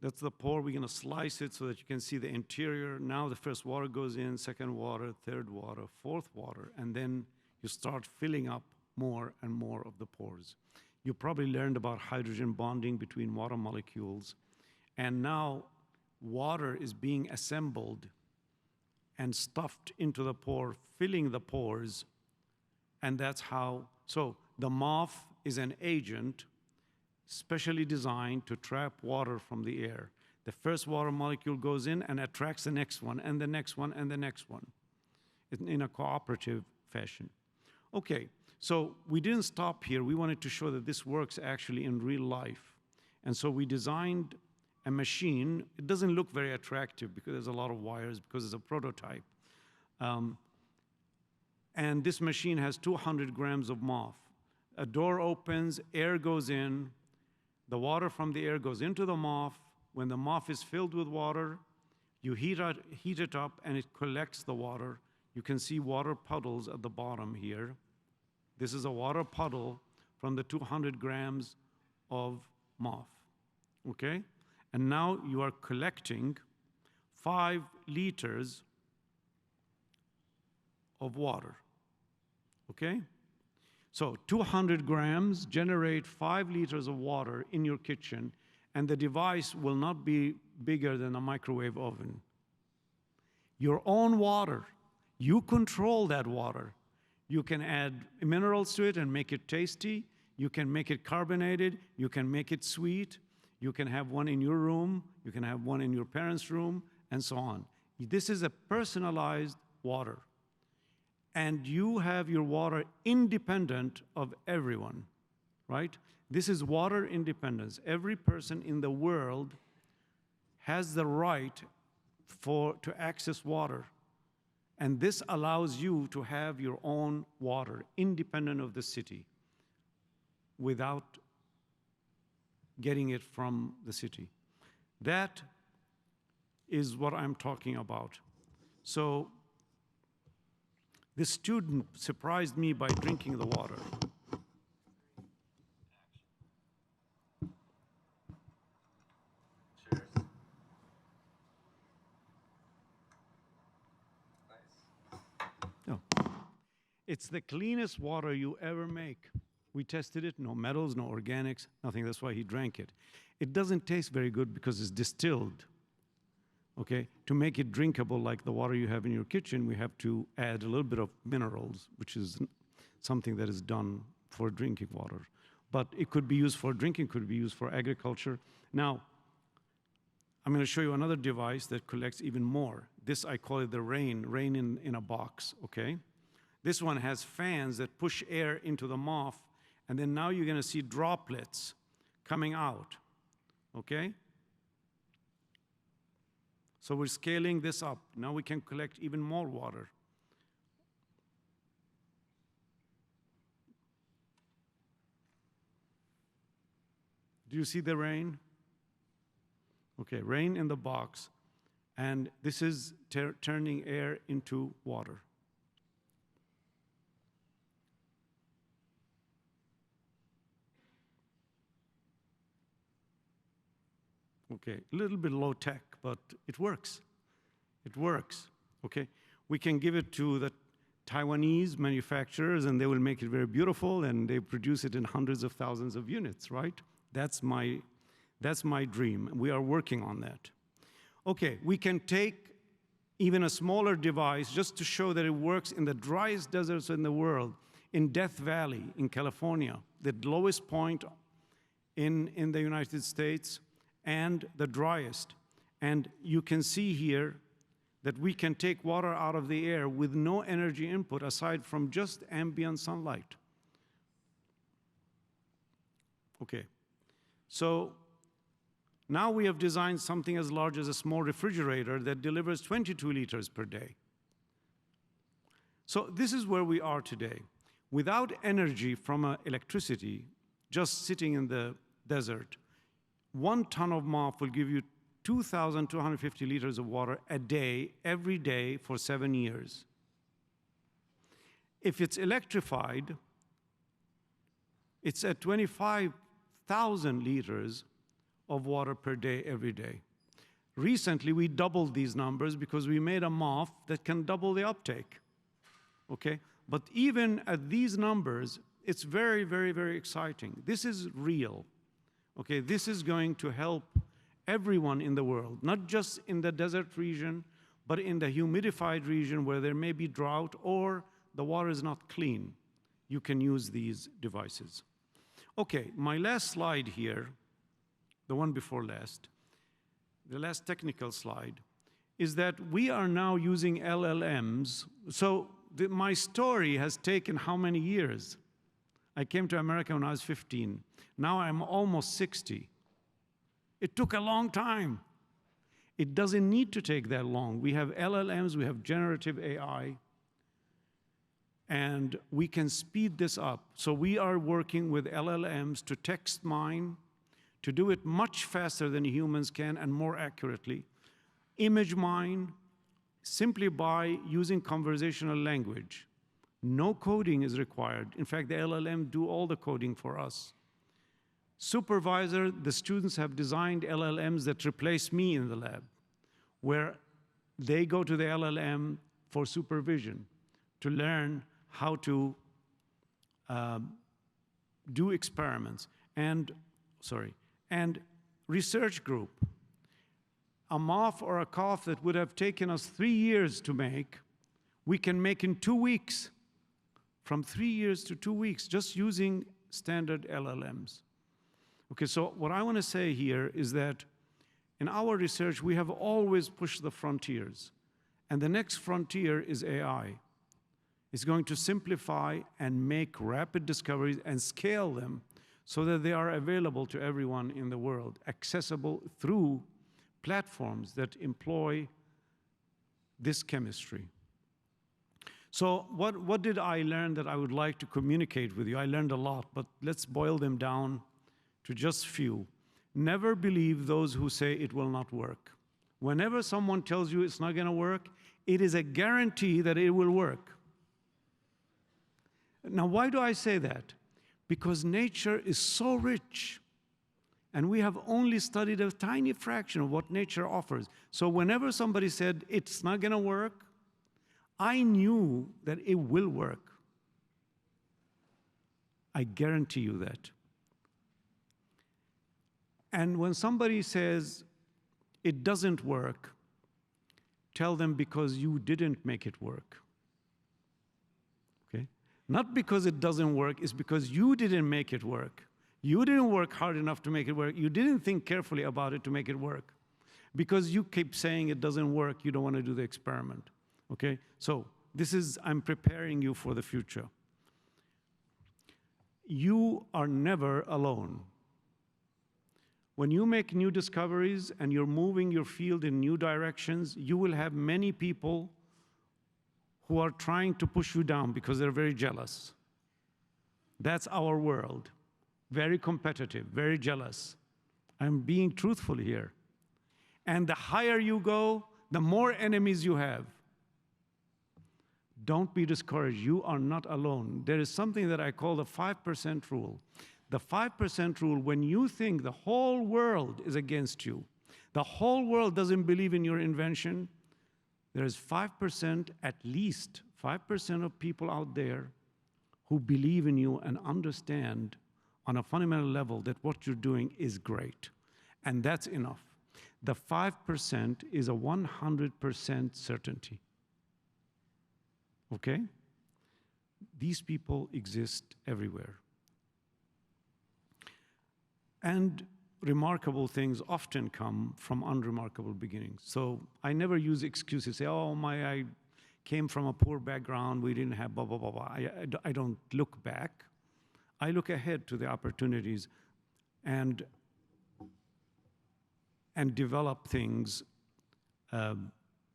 That's the pour. We're going to slice it so that you can see the interior. Now the first water goes in, second water, third water, fourth water, and then you start filling up more and more of the pores. You probably learned about hydrogen bonding between water molecules, and now water is being assembled and stuffed into the pore, filling the pores, and that's how, so the MOF is an agent specially designed to trap water from the air. The first water molecule goes in and attracts the next one, and the next one, and the next one, in a cooperative fashion. Okay, so we didn't stop here. We wanted to show that this works actually in real life. And so we designed a machine. It doesn't look very attractive because there's a lot of wires, because it's a prototype. And this machine has 200 grams of MOF. A door opens, air goes in, the water from the air goes into the MOF. When the MOF is filled with water, you heat it up and it collects the water. You can see water puddles at the bottom here. This is a water puddle from the 200 grams of MOF, okay? And now you are collecting 5 liters of water, okay? So 200 grams generate 5 liters of water in your kitchen, and the device will not be bigger than a microwave oven. Your own water, you control that water. You can add minerals to it and make it tasty. You can make it carbonated. You can make it sweet. You can have one in your room. You can have one in your parents' room, and so on. This is a personalized water. And you have your water independent of everyone, right? This is water independence. Every person in the world has the right to access water. And this allows you to have your own water, independent of the city, without getting it from the city. That is what I'm talking about. So this student surprised me by drinking the water. Cheers. No. It's the cleanest water you ever make. We tested it, no metals, no organics, nothing. That's why he drank it. It doesn't taste very good because it's distilled. Okay, to make it drinkable like the water you have in your kitchen, we have to add a little bit of minerals, which is something that is done for drinking water. But it could be used for drinking, could be used for agriculture. Now, I'm going to show you another device that collects even more. This, I call it the rain in a box, okay? This one has fans that push air into the MOF, and then now you're going to see droplets coming out, okay? So we're scaling this up. Now we can collect even more water. Do you see the rain? Okay, rain in the box. And this is turning air into water. Okay, a little bit low tech, but it works. It works, okay? We can give it to the Taiwanese manufacturers and they will make it very beautiful and they produce it in hundreds of thousands of units, right? That's my dream. We are working on that. Okay, we can take even a smaller device just to show that it works in the driest deserts in the world, in Death Valley in California, the lowest point in the United States, and the driest. And you can see here that we can take water out of the air with no energy input aside from just ambient sunlight. Okay, so now we have designed something as large as a small refrigerator that delivers 22 liters per day. So this is where we are today. Without energy from electricity, just sitting in the desert. 1 ton of MOF will give you 2,250 liters of water a day, every day for 7 years. If it's electrified, it's at 25,000 liters of water per day, every day. Recently, we doubled these numbers because we made a MOF that can double the uptake, okay? But even at these numbers, it's very, very, very exciting. This is real, okay? This is going to help everyone in the world, not just in the desert region, but in the humidified region where there may be drought or the water is not clean. You can use these devices. Okay, my last slide here, the one before last, the last technical slide, is that we are now using LLMs. So my story has taken how many years? I came to America when I was 15. Now I'm almost 60. It took a long time. It doesn't need to take that long. We have LLMs, we have generative AI, and we can speed this up. So we are working with LLMs to text mine, to do it much faster than humans can and more accurately. Image mine, simply by using conversational language. No coding is required. In fact, the LLM do all the coding for us. Supervisor, the students have designed LLMs that replace me in the lab, where they go to the LLM for supervision, to learn how to do experiments. And research group, a MOF or a cough that would have taken us 3 years to make, we can make in 2 weeks, from 3 years to 2 weeks, just using standard LLMs. Okay, so what I want to say here is that in our research, we have always pushed the frontiers. And the next frontier is AI. It's going to simplify and make rapid discoveries and scale them so that they are available to everyone in the world, accessible through platforms that employ this chemistry. So what did I learn that I would like to communicate with you? I learned a lot, but let's boil them down to just few. Never believe those who say it will not work. Whenever someone tells you it's not going to work, it is a guarantee that it will work. Now, why do I say that? Because nature is so rich, and we have only studied a tiny fraction of what nature offers. So whenever somebody said it's not going to work, I knew that it will work. I guarantee you that. And when somebody says it doesn't work, tell them because you didn't make it work. Okay? Not because it doesn't work, it's because you didn't make it work. You didn't work hard enough to make it work. You didn't think carefully about it to make it work. Because you keep saying it doesn't work, you don't want to do the experiment. Okay? So this is, I'm preparing you for the future. You are never alone. When you make new discoveries and you're moving your field in new directions, you will have many people who are trying to push you down because they're very jealous. That's our world. Very competitive, very jealous. I'm being truthful here. And the higher you go, the more enemies you have. Don't be discouraged. You are not alone. There is something that I call the 5% rule. The 5% rule, when you think the whole world is against you, the whole world doesn't believe in your invention, there is 5%, at least 5% of people out there who believe in you and understand on a fundamental level that what you're doing is great. And that's enough. The 5% is a 100% certainty. Okay? These people exist everywhere. And remarkable things often come from unremarkable beginnings. So I never use excuses, say, oh, I came from a poor background, we didn't have blah, blah, blah, blah. I don't look back. I look ahead to the opportunities and develop things.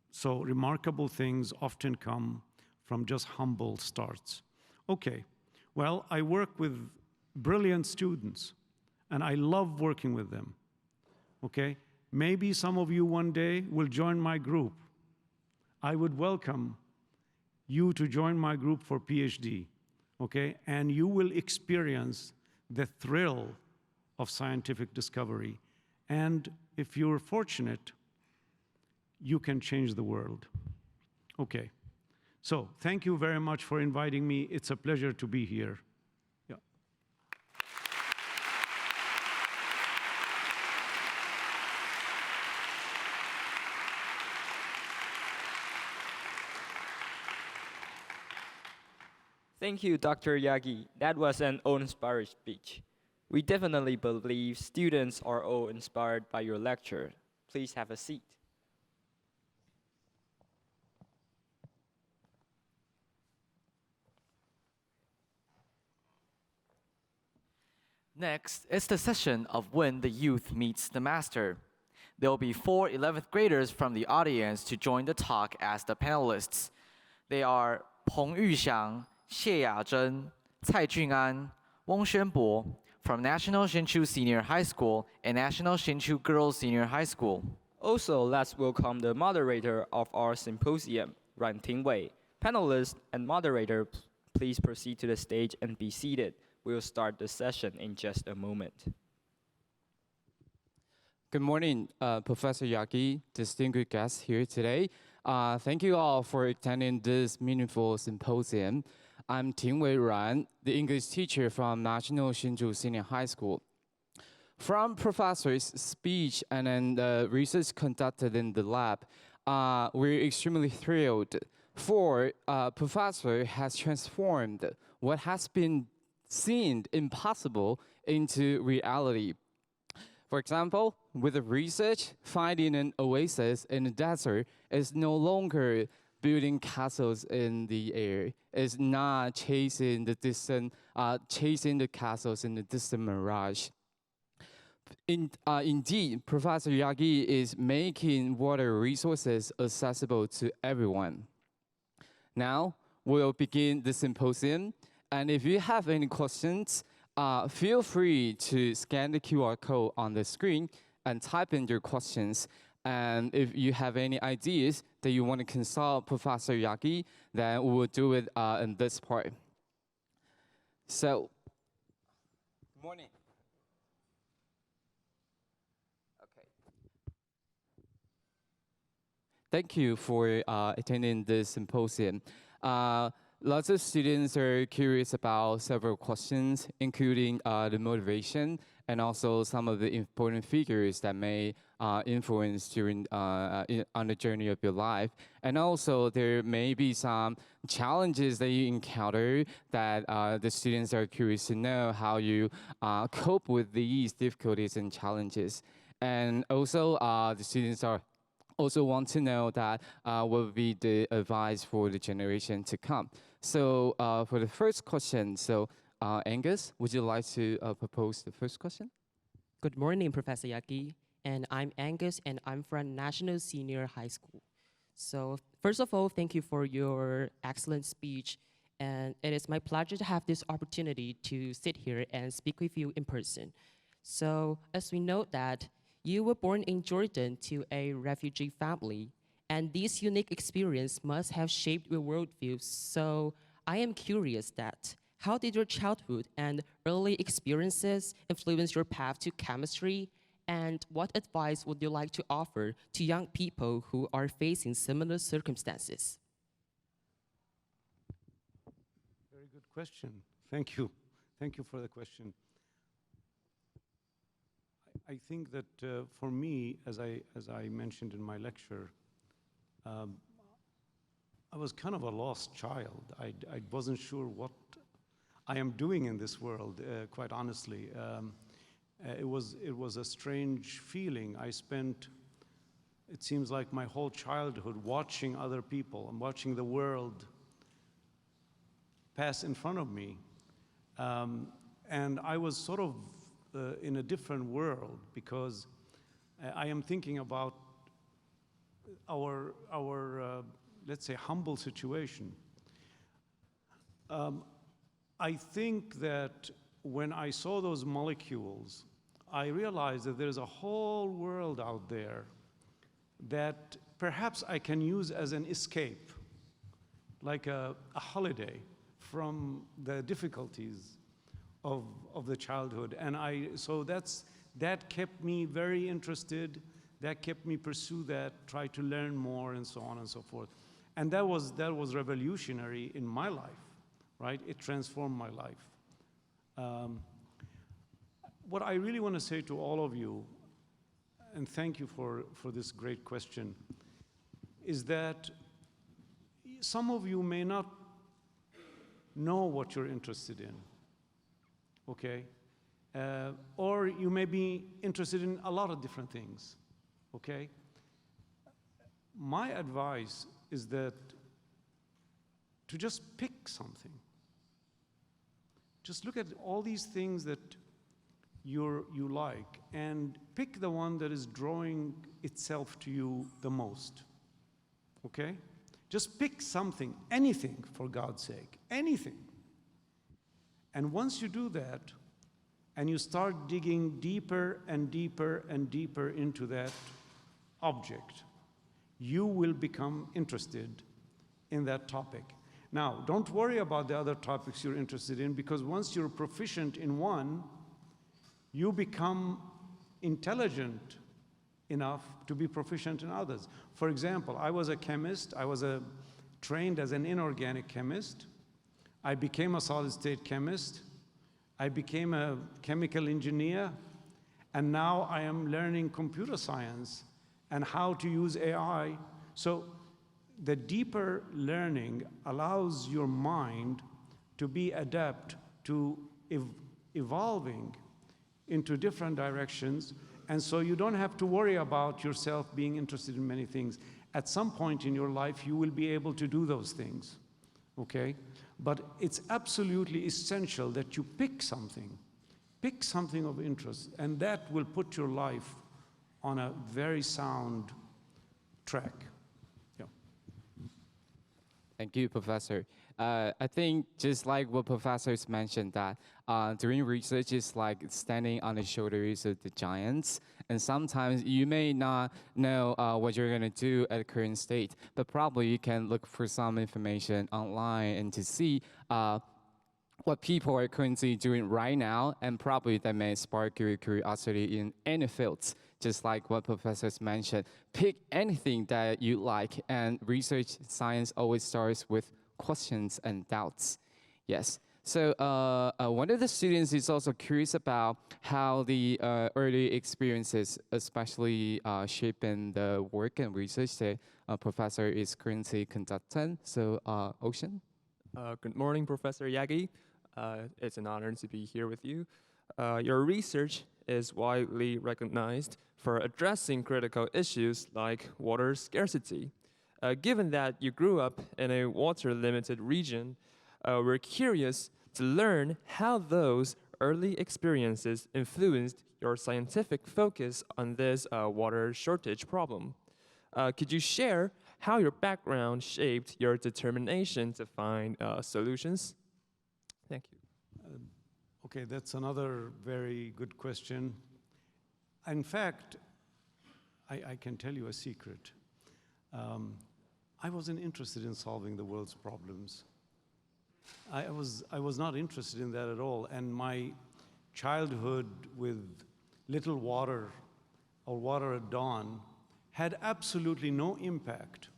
So remarkable things often come from just humble starts. Okay, well, I work with brilliant students, and I love working with them, okay? Maybe some of you one day will join my group. I would welcome you to join my group for PhD, okay? And you will experience the thrill of scientific discovery. And if you're fortunate, you can change the world. Okay, so thank you very much for inviting me. It's a pleasure to be here. Yeah. Thank you, Dr. Yagi. That was an awe-inspiring speech. We definitely believe students are all inspired by your lecture. Please have a seat. Next is the session of When the Youth Meets the Master. There will be 4 11th graders from the audience to join the talk as the panelists. They are Peng Yuxiang, Xie Yazhen, Cai Jun'an, Wong Xuanbo from National Hsinchu Senior High School and National Hsinchu Girls Senior High School. Also, let's welcome the moderator of our symposium, Ran Tingwei. Panelists and moderator, please proceed to the stage and be seated. We'll start the session in just a moment. Good morning, Professor Yagi, distinguished guests here today. Thank you all for attending this meaningful symposium. I'm Tingwei Ran, the English teacher from National Hsinchu Senior High School. From professor's speech and then the research conducted in the lab, we're extremely thrilled. For professor has transformed what has been seemed impossible into reality. For example, with the research, finding an oasis in the desert is no longer building castles in the air. It's not chasing the castles in the distant mirage. Indeed, Professor Yagi is making water resources accessible to everyone. Now, we'll begin the symposium. And if you have any questions, feel free to scan the QR code on the screen and type in your questions. And if you have any ideas that you want to consult Professor Yagi, then we will do it in this part. So, good morning. Okay. Thank you for attending this symposium. Lots of students are curious about several questions, including the motivation and also some of the important figures that may influence during on the journey of your life. And also there may be some challenges that you encounter that the students are curious to know how you cope with these difficulties and challenges. And also the students are also want to know that what would be the advice for the generation to come. So for the first question, so Angus, would you like to propose the first question? Good morning, Professor Yagi. And I'm Angus, and I'm from National Senior High School. So first of all, thank you for your excellent speech. And it is my pleasure to have this opportunity to sit here and speak with you in person. So as we know that you were born in Jordan to a refugee family, and this unique experience must have shaped your worldview. So I am curious that how did your childhood and early experiences influence your path to chemistry? And what advice would you like to offer to young people who are facing similar circumstances? Very good question. Thank you. Thank you for the question. I think that for me, as I mentioned in my lecture, I was kind of a lost child. I wasn't sure what I am doing in this world, quite honestly. It was a strange feeling. I spent, it seems like my whole childhood watching other people and watching the world pass in front of me. And I was sort of in a different world because I am thinking about our let's say, humble situation. I think that when I saw those molecules, I realized that there's a whole world out there that perhaps I can use as an escape, like a holiday from the difficulties of the childhood. And so that kept me very interested, that kept me pursue that, try to learn more, and so on and so forth. And that was revolutionary in my life, right? It transformed my life. What I really want to say to all of you, and thank you for this great question, is that some of you may not know what you're interested in, okay? Or you may be interested in a lot of different things, okay? My advice is that to just pick something. Just look at all these things that you like and pick the one that is drawing itself to you the most, okay? Just pick something, anything, for God's sake, anything. And once you do that, and you start digging deeper and deeper and deeper into that object, you will become interested in that topic. Now, don't worry about the other topics you're interested in, because once you're proficient in one, you become intelligent enough to be proficient in others. For example, I was a chemist. I was trained as an inorganic chemist. I became a solid-state chemist. I became a chemical engineer. And now I am learning computer science and how to use AI. So the deeper learning allows your mind to be adept to evolving into different directions. And so you don't have to worry about yourself being interested in many things. At some point in your life, you will be able to do those things, okay? But it's absolutely essential that you pick something of interest, and that will put your life on a very sound track. Yeah. Thank you, Professor. I think just like what professors mentioned, that doing research is like standing on the shoulders of the giants. And sometimes you may not know what you're going to do at the current state, but probably you can look for some information online and to see what people are currently doing right now, and probably that may spark your curiosity in any fields. Just like what professors mentioned, pick anything that you like, and research science always starts with questions and doubts. Yes. So one of the students is also curious about how the early experiences, especially shaping the work and research that professor is currently conducting. So Ocean. Good morning, Professor Yagi. It's an honor to be here with you. Your research is widely recognized for addressing critical issues like water scarcity. Given that you grew up in a water-limited region, we're curious to learn how those early experiences influenced your scientific focus on this water shortage problem. Could you share how your background shaped your determination to find solutions? Thank you. Okay, that's another very good question. In fact, I can tell you a secret. I wasn't interested in solving the world's problems. I was not interested in that at all. And my childhood with little water or water at dawn had absolutely no impact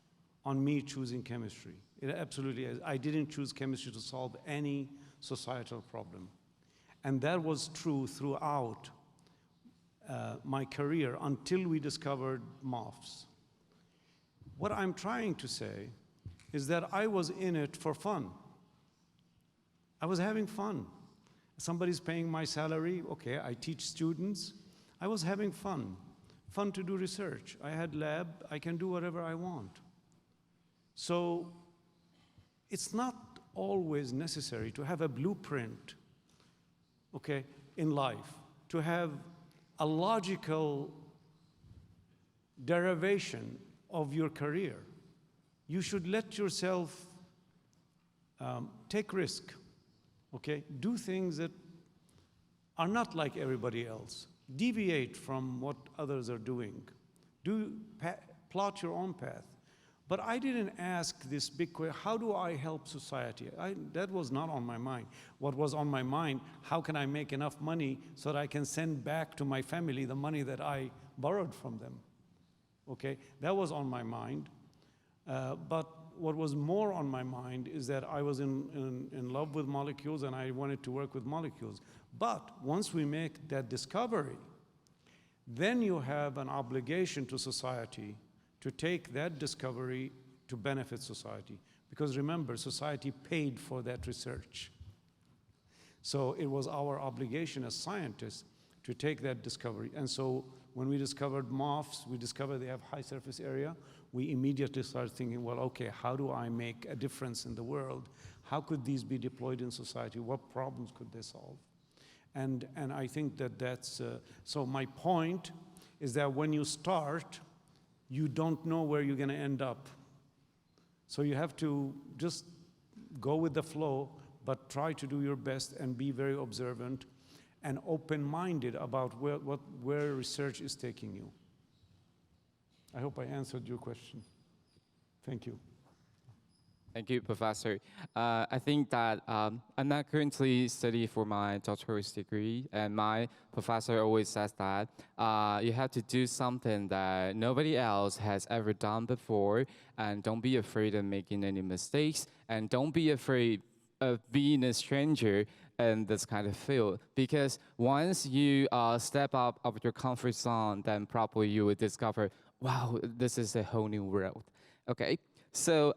on me choosing chemistry. It absolutely, I didn't choose chemistry to solve any societal problem. And that was true throughout my career until we discovered MOFs. What I'm trying to say is that I was in it for fun. I was having fun. Somebody's paying my salary, okay, I teach students. I was having fun to do research. I had lab, I can do whatever I want. So it's not always necessary to have a blueprint, okay, in life, to have a logical derivation of your career. You should let yourself take risk, okay? Do things that are not like everybody else. Deviate from what others are doing. Plot your own path. But I didn't ask this big question, how do I help society? That was not on my mind. What was on my mind, how can I make enough money so that I can send back to my family the money that I borrowed from them? Okay, that was on my mind. But what was more on my mind is that I was in love with molecules and I wanted to work with molecules. But once we make that discovery, then you have an obligation to society to take that discovery to benefit society. Because remember, society paid for that research. So it was our obligation as scientists to take that discovery. And so when we discovered moths, we discovered they have high surface area. We immediately started thinking, well, okay, how do I make a difference in the world? How could these be deployed in society? What problems could they solve? And I think that that's, so my point is that when you start, you don't know where you're going to end up. So you have to just go with the flow, but try to do your best and be very observant and open-minded about where research is taking you. I hope I answered your question. Thank you. Thank you, Professor. I think that I'm not currently studying for my doctorate degree, and my professor always says that you have to do something that nobody else has ever done before, and don't be afraid of making any mistakes, and don't be afraid of being a stranger in this kind of field. Because once you step out of your comfort zone, then probably you will discover, wow, this is a whole new world. Okay, so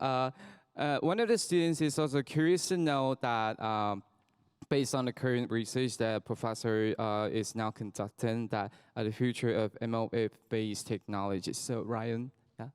one of the students is also curious to know that based on the current research that Professor is now conducting, that the future of MOF-based technologies. So Ryan, yeah?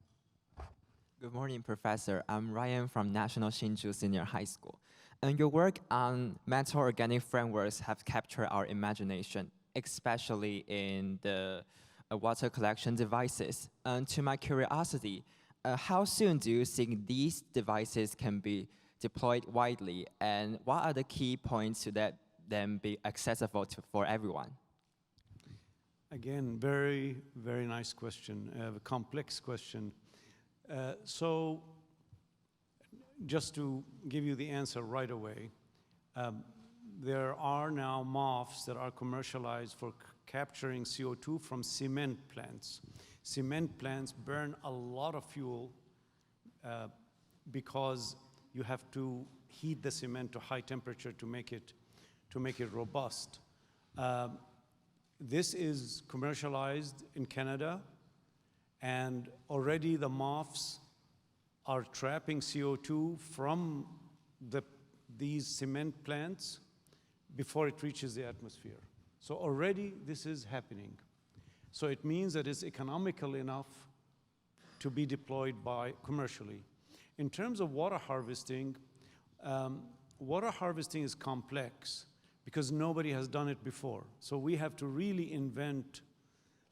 Good morning, Professor. I'm Ryan from National Hsinchu Senior High School. And your work on metal organic frameworks have captured our imagination, especially in the water collection devices. And to my curiosity, how soon do you think these devices can be deployed widely, and what are the key points to that them be accessible for everyone? Again, very, very nice question, a complex question. So just to give you the answer right away, there are now MOFs that are commercialized for capturing CO2 from cement plants. Cement plants burn a lot of fuel because you have to heat the cement to high temperature to make it robust. This is commercialized in Canada, and already the MOFs are trapping CO2 from these cement plants before it reaches the atmosphere. So already this is happening. So it means that it's economical enough to be deployed commercially. In terms of water harvesting is complex because nobody has done it before. So we have to really invent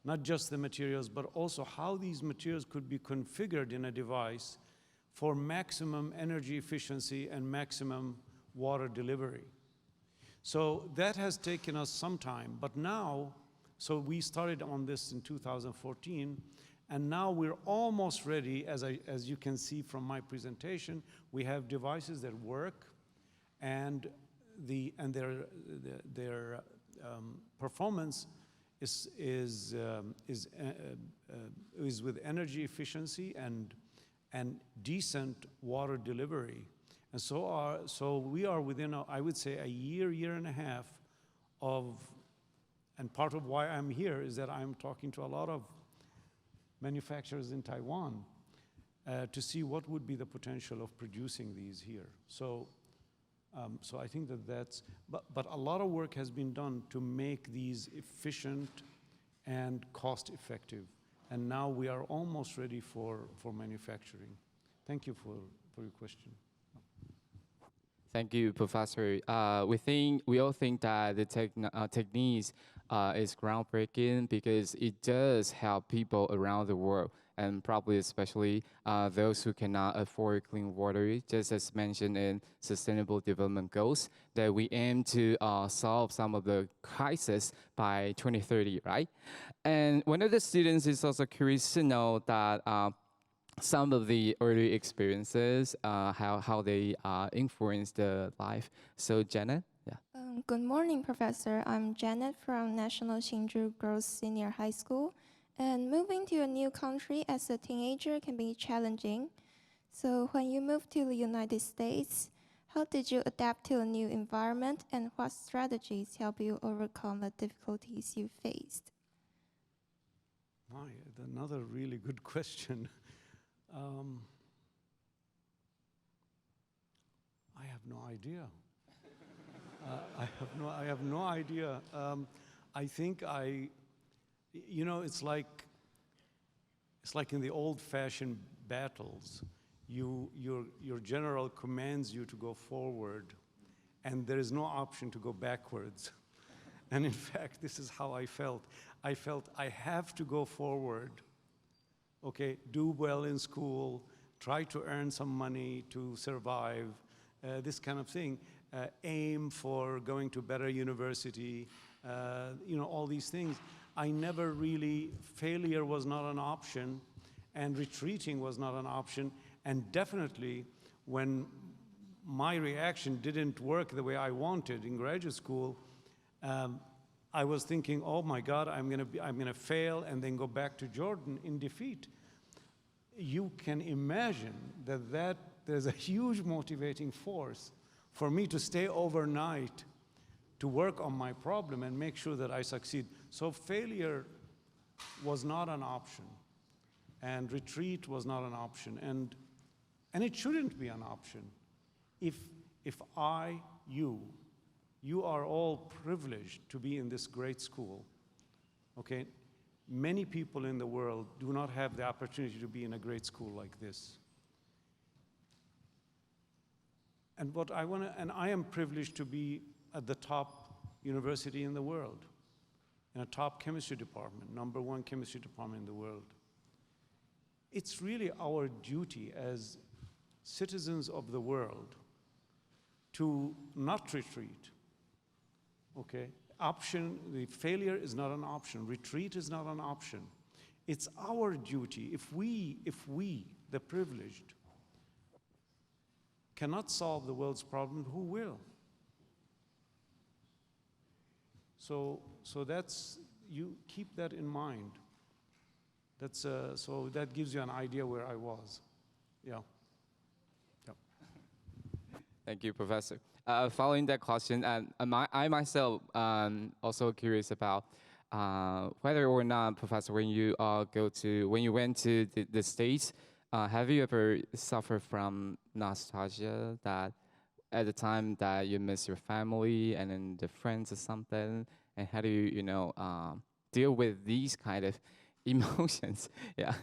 not just the materials, but also how these materials could be configured in a device for maximum energy efficiency and maximum water delivery. So that has taken us some time, but now, so we started on this in 2014, and now we're almost ready, as you can see from my presentation. We have devices that work, and their performance is with energy efficiency and decent water delivery. And so we are within, I would say, a year and a half of, and part of why I'm here is that I'm talking to a lot of manufacturers in Taiwan to see what would be the potential of producing these here. So I think that's, but a lot of work has been done to make these efficient and cost effective. And now we are almost ready for manufacturing. Thank you for your question. Thank you, Professor. We all think that the techniques is groundbreaking because it does help people around the world, and probably especially those who cannot afford clean water, just as mentioned in Sustainable Development Goals, that we aim to solve some of the crises by 2030, right? And one of the students is also curious to know that some of the early experiences, how they influence the life. So Janet, yeah. Good morning, Professor. I'm Janet from National Hsinchu Girls Senior High School. And moving to a new country as a teenager can be challenging. So when you moved to the United States, how did you adapt to a new environment, and what strategies help you overcome the difficulties you faced? Another really good question. I have no idea. I have no idea. I think it's like in the old-fashioned battles. Your general commands you to go forward, and there is no option to go backwards. And in fact, this is how I felt. I felt I have to go forward. Okay, do well in school, try to earn some money to survive, this kind of thing. Aim for going to better university, all these things. I never really, failure was not an option, and retreating was not an option, and definitely when my reaction didn't work the way I wanted in graduate school, I was thinking, oh my God, I'm gonna fail and then go back to Jordan in defeat. You can imagine that there's a huge motivating force for me to stay overnight to work on my problem and make sure that I succeed. So failure was not an option, and retreat was not an option, and it shouldn't be an option. If you are all privileged to be in this great school, okay? Many people in the world do not have the opportunity to be in a great school like this. And I am privileged to be at the top university in the world, in a top chemistry department, #1 chemistry department in the world. It's really our duty as citizens of the world to not retreat, okay? The failure is not an option. Retreat is not an option. It's our duty. If we, the privileged, cannot solve the world's problem, who will? So you keep that in mind. So that gives you an idea where I was. Yeah. Yep. Thank you, Professor. Following that question, I myself also curious about whether or not, Professor, when you went to the States, have you ever suffered from nostalgia, that at the time that you miss your family and then the friends or something, and how do you deal with these kind of emotions? Yeah.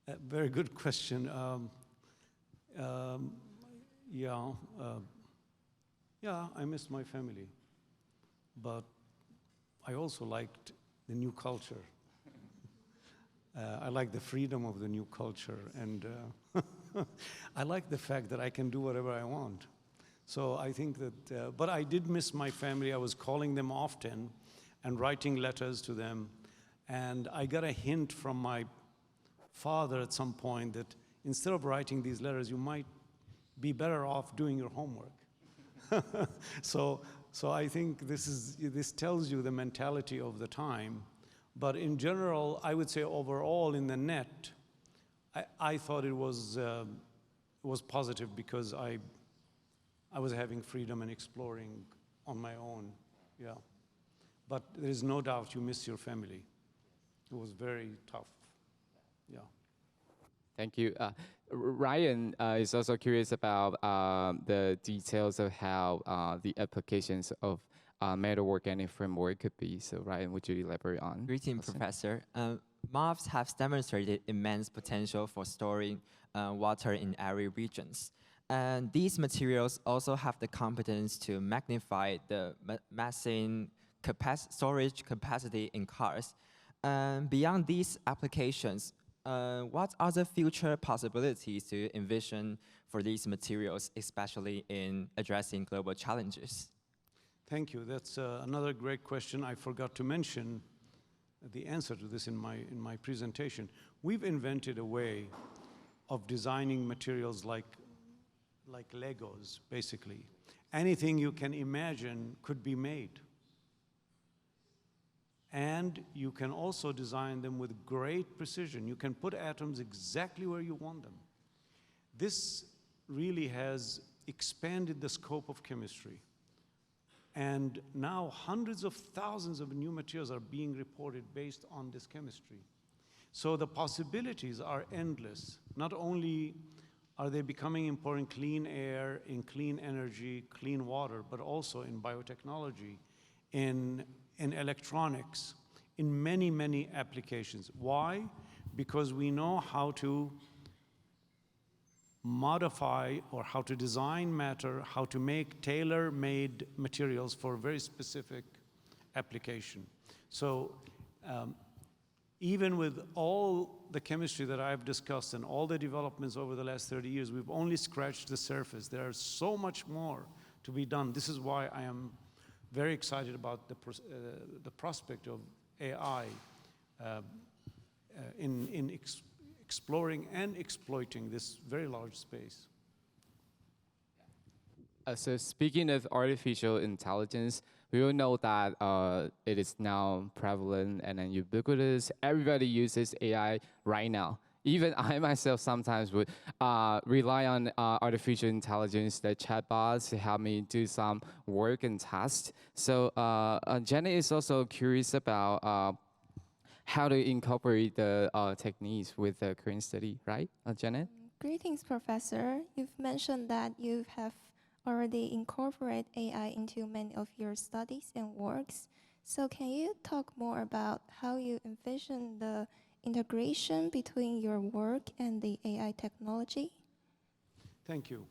Very good question. Yeah, I miss my family, but I also liked the new culture. I like the freedom of the new culture, and I like the fact that I can do whatever I want. So I think that, but I did miss my family. I was calling them often and writing letters to them, and I got a hint from my father at some point that instead of writing these letters, you might be better off doing your homework. So I think this tells you the mentality of the time. But in general, I would say overall in the net, I thought it was positive because I was having freedom and exploring on my own. Yeah. But there is no doubt you miss your family. It was very tough. Yeah. Thank you. Ryan is also curious about the details of how the applications of metal organic framework could be. So Ryan, would you elaborate on? Greetings, Professor. MOFs have demonstrated immense potential for storing water in arid regions. And these materials also have the competence to magnify the storage capacity in cars. And beyond these applications, what are the future possibilities do you envision for these materials, especially in addressing global challenges? Thank you. That's another great question. I forgot to mention the answer to this in my presentation. We've invented a way of designing materials like Legos, basically. Anything you can imagine could be made. And you can also design them with great precision. You can put atoms exactly where you want them. This really has expanded the scope of chemistry. And now hundreds of thousands of new materials are being reported based on this chemistry. So the possibilities are endless. Not only are they becoming important in clean air, in clean energy, clean water, but also in biotechnology, in electronics, in many, many applications. Why? Because we know how to modify or how to design matter, how to make tailor-made materials for a very specific application. So even with all the chemistry that I've discussed and all the developments over the last 30 years, we've only scratched the surface. There's so much more to be done. This is why I am very excited about the prospect of AI in exploring and exploiting this very large space. So speaking of artificial intelligence, we all know that it is now prevalent and then ubiquitous. Everybody uses AI right now. Even I myself sometimes would rely on artificial intelligence, the chatbots, to help me do some work and tasks. So Janet is also curious about how to incorporate the techniques with the current study, right, Janet? Greetings, Professor. You've mentioned that you have already incorporated AI into many of your studies and works. So can you talk more about how you envision the integration between your work and the AI technology? Thank you.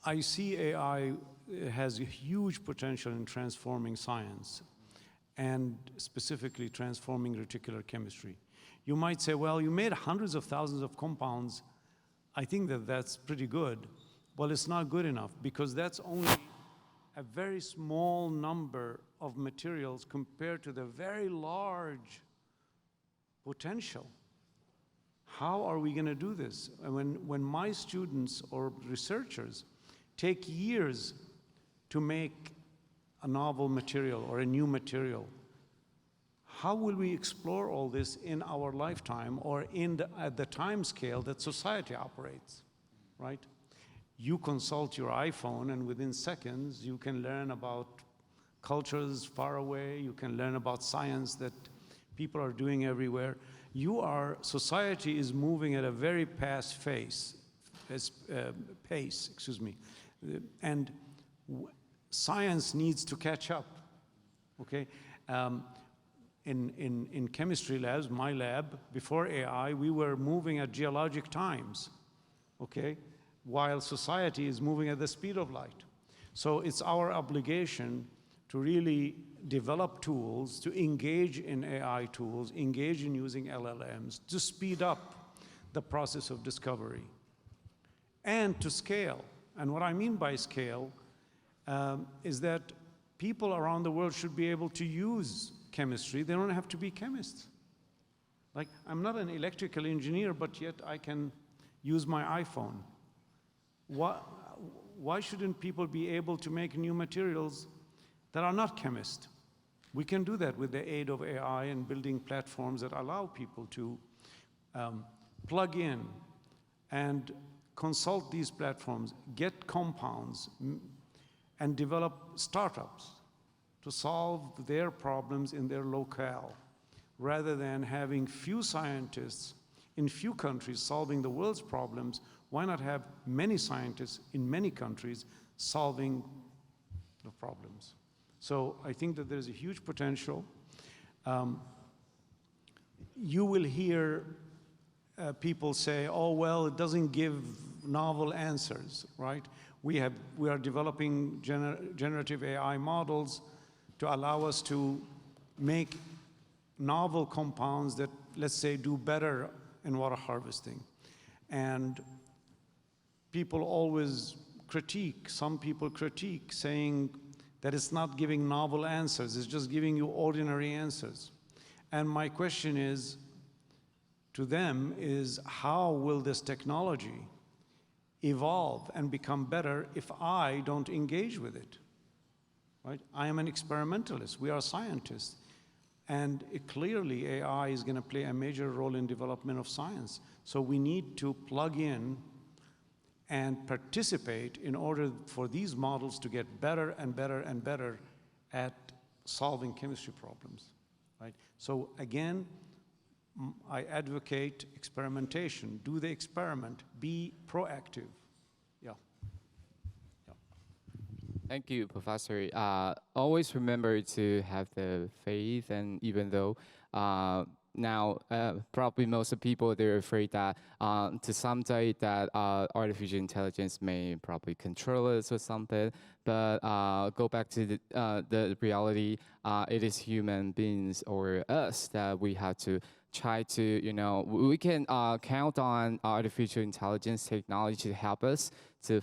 I see AI has a huge potential in transforming science and specifically transforming reticular chemistry. You might say, well, you made hundreds of thousands of compounds. I think that that's pretty good. Well, it's not good enough because that's only a very small number of materials compared to the very large potential. How are we going to do this? When my students or researchers take years to make a novel material or a new material, how will we explore all this in our lifetime or at the time scale that society operates, right? You consult your iPhone and within seconds you can learn about cultures far away, you can learn about science that people are doing everywhere. Society is moving at a very fast pace, and science needs to catch up, okay? In chemistry labs, my lab, before AI, we were moving at geologic times, okay? While society is moving at the speed of light. So it's our obligation to really develop tools, to engage in AI tools, engage in using LLMs, to speed up the process of discovery, and to scale. And what I mean by scale is that people around the world should be able to use chemistry. They don't have to be chemists. Like, I'm not an electrical engineer, but yet I can use my iPhone. Why shouldn't people be able to make new materials that are not chemists? We can do that with the aid of AI and building platforms that allow people to plug in and consult these platforms, get compounds, and develop startups to solve their problems in their locale, rather than having few scientists in few countries solving the world's problems. Why not have many scientists in many countries solving the problems? So I think that there's a huge potential. You will hear people say, oh, well, it doesn't give novel answers, right? We are developing generative AI models to allow us to make novel compounds that, let's say, do better in water harvesting. And people always critique, some people critique, saying that it's not giving novel answers, it's just giving you ordinary answers. And my question is, to them, is how will this technology evolve and become better if I don't engage with it, right? I am an experimentalist, we are scientists. And clearly AI is going to play a major role in development of science. So we need to plug in and participate in order for these models to get better and better and better at solving chemistry problems, right? So again, I advocate experimentation. Do the experiment, be proactive. Yeah. Thank you, Professor. Always remember to have the faith, and even though now probably most of the people, they're afraid that to someday that artificial intelligence may probably control us or something, but go back to the reality, it is human beings or us that we have to try to, we can count on artificial intelligence technology to help us to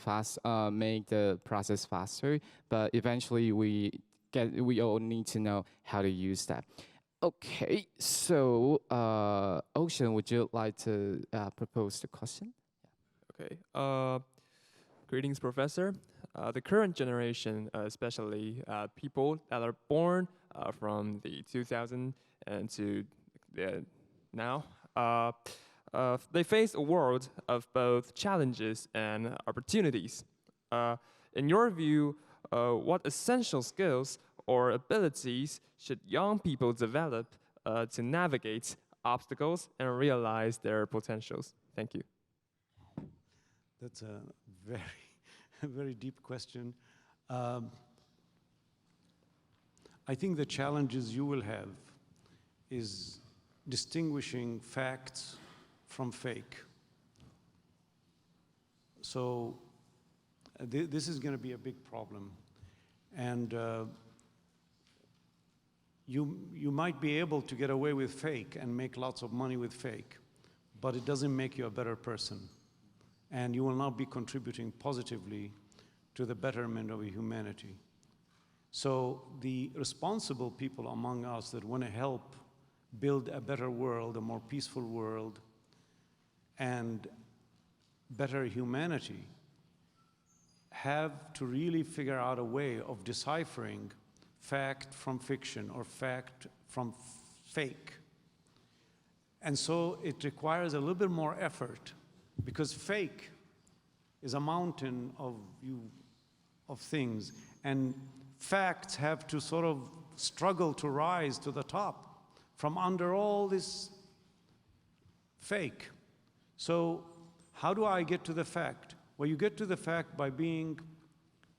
make the process faster, but eventually we all need to know how to use that. Okay, so Ocean, would you like to propose the question? Okay. Greetings, Professor. The current generation, especially people that are born from the 2000 and to now, they face a world of both challenges and opportunities. In your view, what essential skills or abilities should young people develop to navigate obstacles and realize their potentials? Thank you. That's a very deep question. I think the challenges you will have is distinguishing facts from fake. So this is going to be a big problem. And you might be able to get away with fake and make lots of money with fake, but it doesn't make you a better person. And you will not be contributing positively to the betterment of humanity. So the responsible people among us that want to help build a better world, a more peaceful world, and better humanity, have to really figure out a way of deciphering fact from fiction or fact from fake. And so it requires a little bit more effort, because fake is a mountain of things, and facts have to sort of struggle to rise to the top from under all this fake. So how do I get to the fact? Well, you get to the fact by being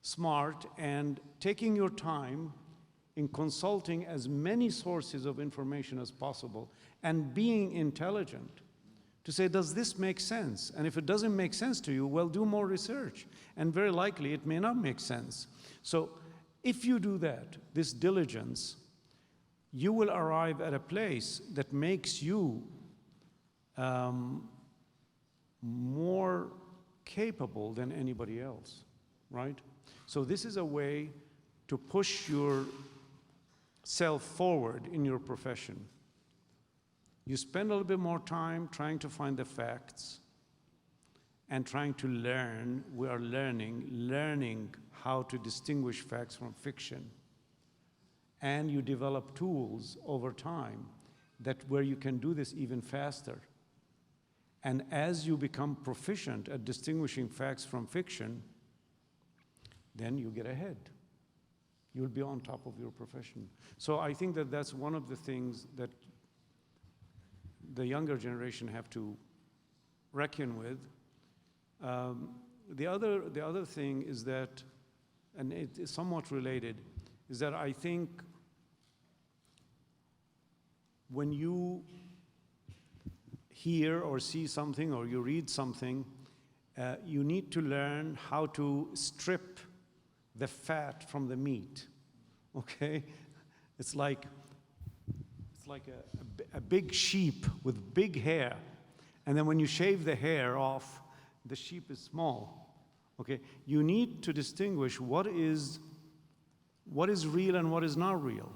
smart and taking your time in consulting as many sources of information as possible, and being intelligent to say, does this make sense? And if it doesn't make sense to you, well, do more research. And very likely it may not make sense. So if you do that, this diligence, you will arrive at a place that makes you more capable than anybody else, right? So this is a way to push yourself forward in your profession. You spend a little bit more time trying to find the facts and trying to learn. We are learning how to distinguish facts from fiction. And you develop tools over time where you can do this even faster. And as you become proficient at distinguishing facts from fiction, then you get ahead. You'll be on top of your profession. So I think that that's one of the things that the younger generation have to reckon with. The other thing is that, and it is somewhat related, is that I think when you hear or see something or you read something, You need to learn how to strip the fat from the meat, okay? It's like a big sheep with big hair, and then when you shave the hair off, the sheep is small, okay? You need to distinguish what is real and what is not real.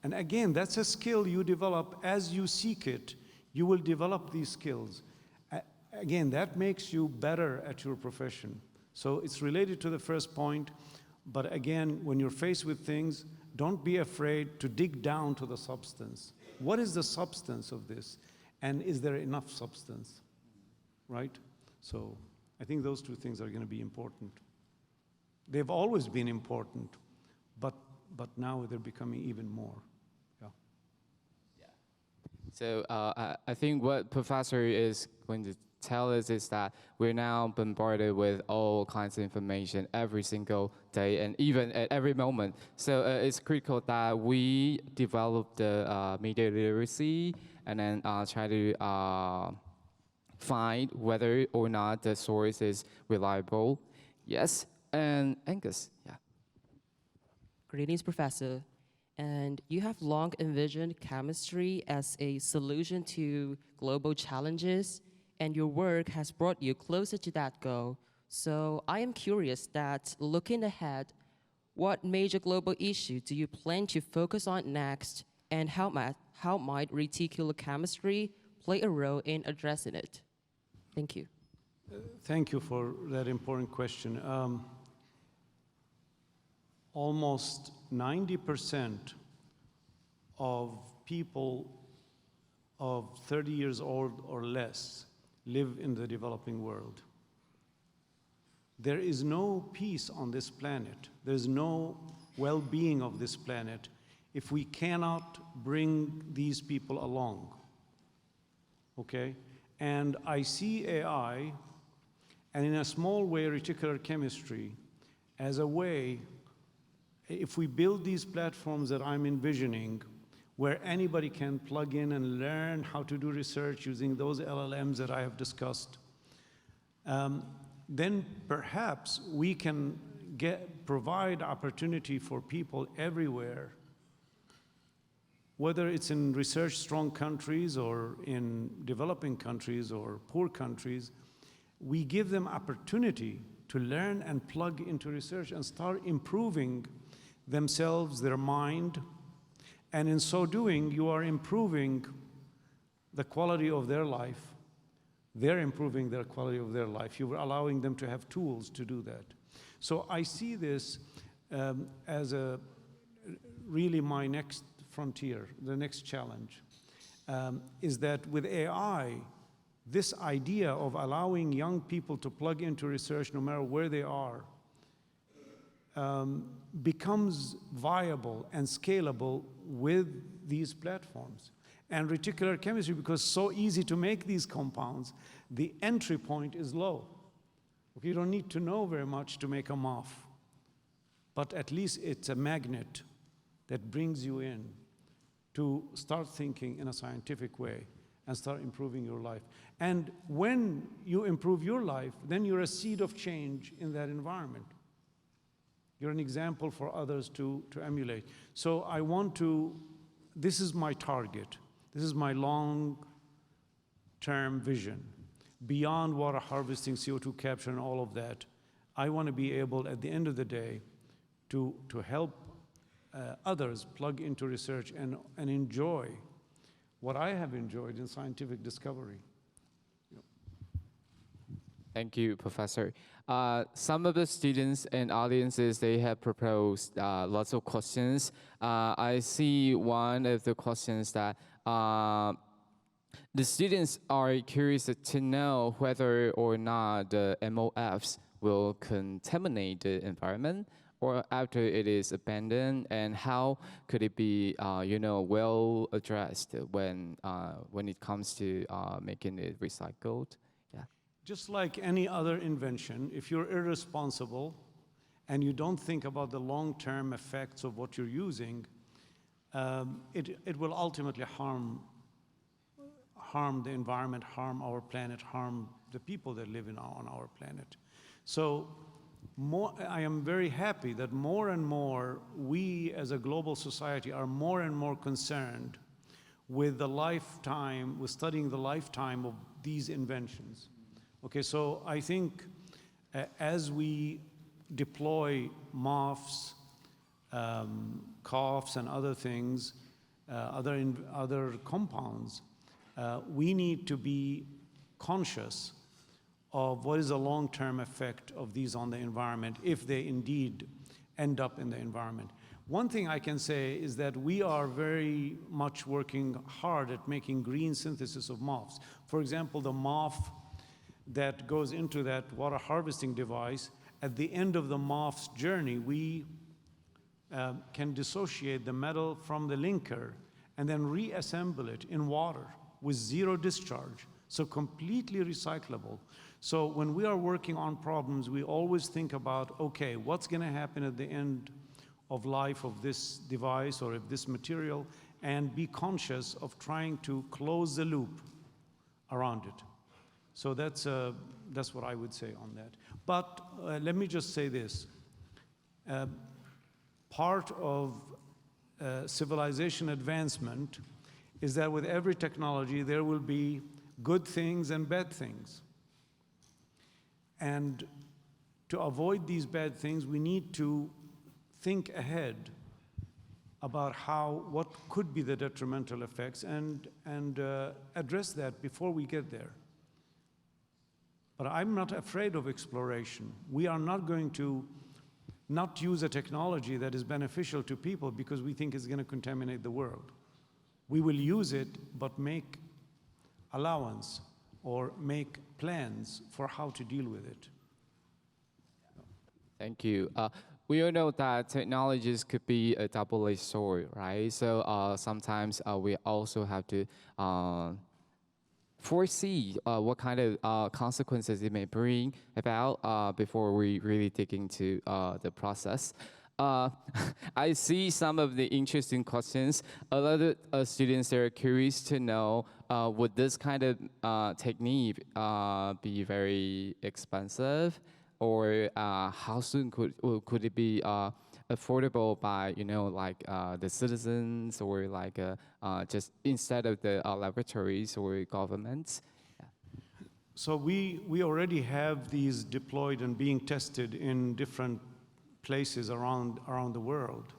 And again, that's a skill you develop as you seek it. You will develop these skills. Again, that makes you better at your profession. So it's related to the first point, but again, when you're faced with things, don't be afraid to dig down to the substance. What is the substance of this? And is there enough substance, right? So I think those two things are going to be important. They've always been important, but now they're becoming even more. So I think what Professor is going to tell us is that we're now bombarded with all kinds of information every single day and even at every moment. So it's critical that we develop the media literacy and then try to find whether or not the source is reliable. Yes, and Angus, yeah. Greetings, Professor. And you have long envisioned chemistry as a solution to global challenges, and your work has brought you closer to that goal. So I am curious that looking ahead, what major global issue do you plan to focus on next, and how might reticular chemistry play a role in addressing it? Thank you. Thank you for that important question. Almost 90% of people of 30 years old or less live in the developing world. There is no peace on this planet. There's no well-being of this planet if we cannot bring these people along, okay? And I see AI, and in a small way, reticular chemistry, as a way, if we build these platforms that I'm envisioning, where anybody can plug in and learn how to do research using those LLMs that I have discussed, then perhaps we can provide opportunity for people everywhere, whether it's in research-strong countries or in developing countries or poor countries. We give them opportunity to learn and plug into research and start improving themselves, their mind, and in so doing, you are improving the quality of their life. They're improving their quality of their life. You're allowing them to have tools to do that. So I see this as really my next frontier, the next challenge, is that with AI, this idea of allowing young people to plug into research no matter where they are, becomes viable and scalable with these platforms. And reticular chemistry, because it's so easy to make these compounds, the entry point is low. Okay, you don't need to know very much to make a MOF, but at least it's a magnet that brings you in to start thinking in a scientific way and start improving your life. And when you improve your life, then you're a seed of change in that environment. You're an example for others to emulate. So I want to, this is my target. This is my long-term vision. Beyond water harvesting, CO2 capture, and all of that, I want to be able, at the end of the day, to help others plug into research and enjoy what I have enjoyed in scientific discovery. Thank you, Professor. Some of the students and audiences, they have proposed lots of questions. I see one of the questions that the students are curious to know whether or not the MOFs will contaminate the environment or after it is abandoned, and how could it be, well addressed when it comes to making it recycled? Yeah. Just like any other invention, if you're irresponsible and you don't think about the long-term effects of what you're using, it will ultimately harm the environment, harm our planet, harm the people that live on our planet. So I am very happy that more and more we as a global society are more and more concerned with with studying the lifetime of these inventions. Okay, so I think as we deploy MOFs, coughs and other things, other compounds, we need to be conscious of what is the long-term effect of these on the environment if they indeed end up in the environment. One thing I can say is that we are very much working hard at making green synthesis of MOFs. For example, the MOF that goes into that water harvesting device, at the end of the MOF's journey, we can dissociate the metal from the linker and then reassemble it in water with zero discharge, so completely recyclable. So when we are working on problems, we always think about, okay, what's going to happen at the end of life of this device or of this material, and be conscious of trying to close the loop around it. So that's what I would say on that. But let me just say this. Part of civilization advancement is that with every technology, there will be good things and bad things. And to avoid these bad things, we need to think ahead about what could be the detrimental effects and address that before we get there. But I'm not afraid of exploration. We are not going to not use a technology that is beneficial to people because we think it's going to contaminate the world. We will use it, but make allowance or make plans for how to deal with it. Thank you. We all know that technologies could be a double-edged sword, right? So sometimes we also have to foresee what kind of consequences it may bring about before we really dig into the process. I see some of the interesting questions. A lot of students are curious to know, would this kind of technique be very expensive? Or how soon could it be affordable by, the citizens, or just instead of the laboratories or governments? Yeah. So we already have these deployed and being tested in different places around the world.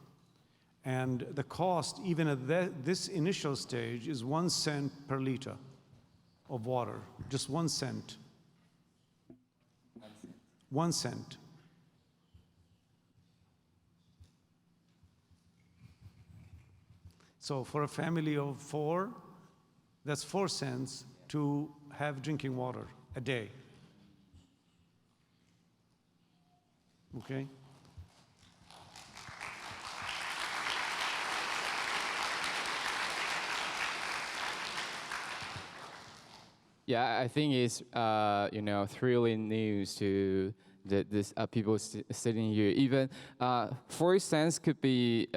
And the cost, even at this initial stage, is 1 cent per liter of water, just 1 cent. 1 cent. So for a family of 4, that's 4 cents to have drinking water a day. Okay? Yeah, I think it's thrilling news to this people sitting here. Even 4 cents could be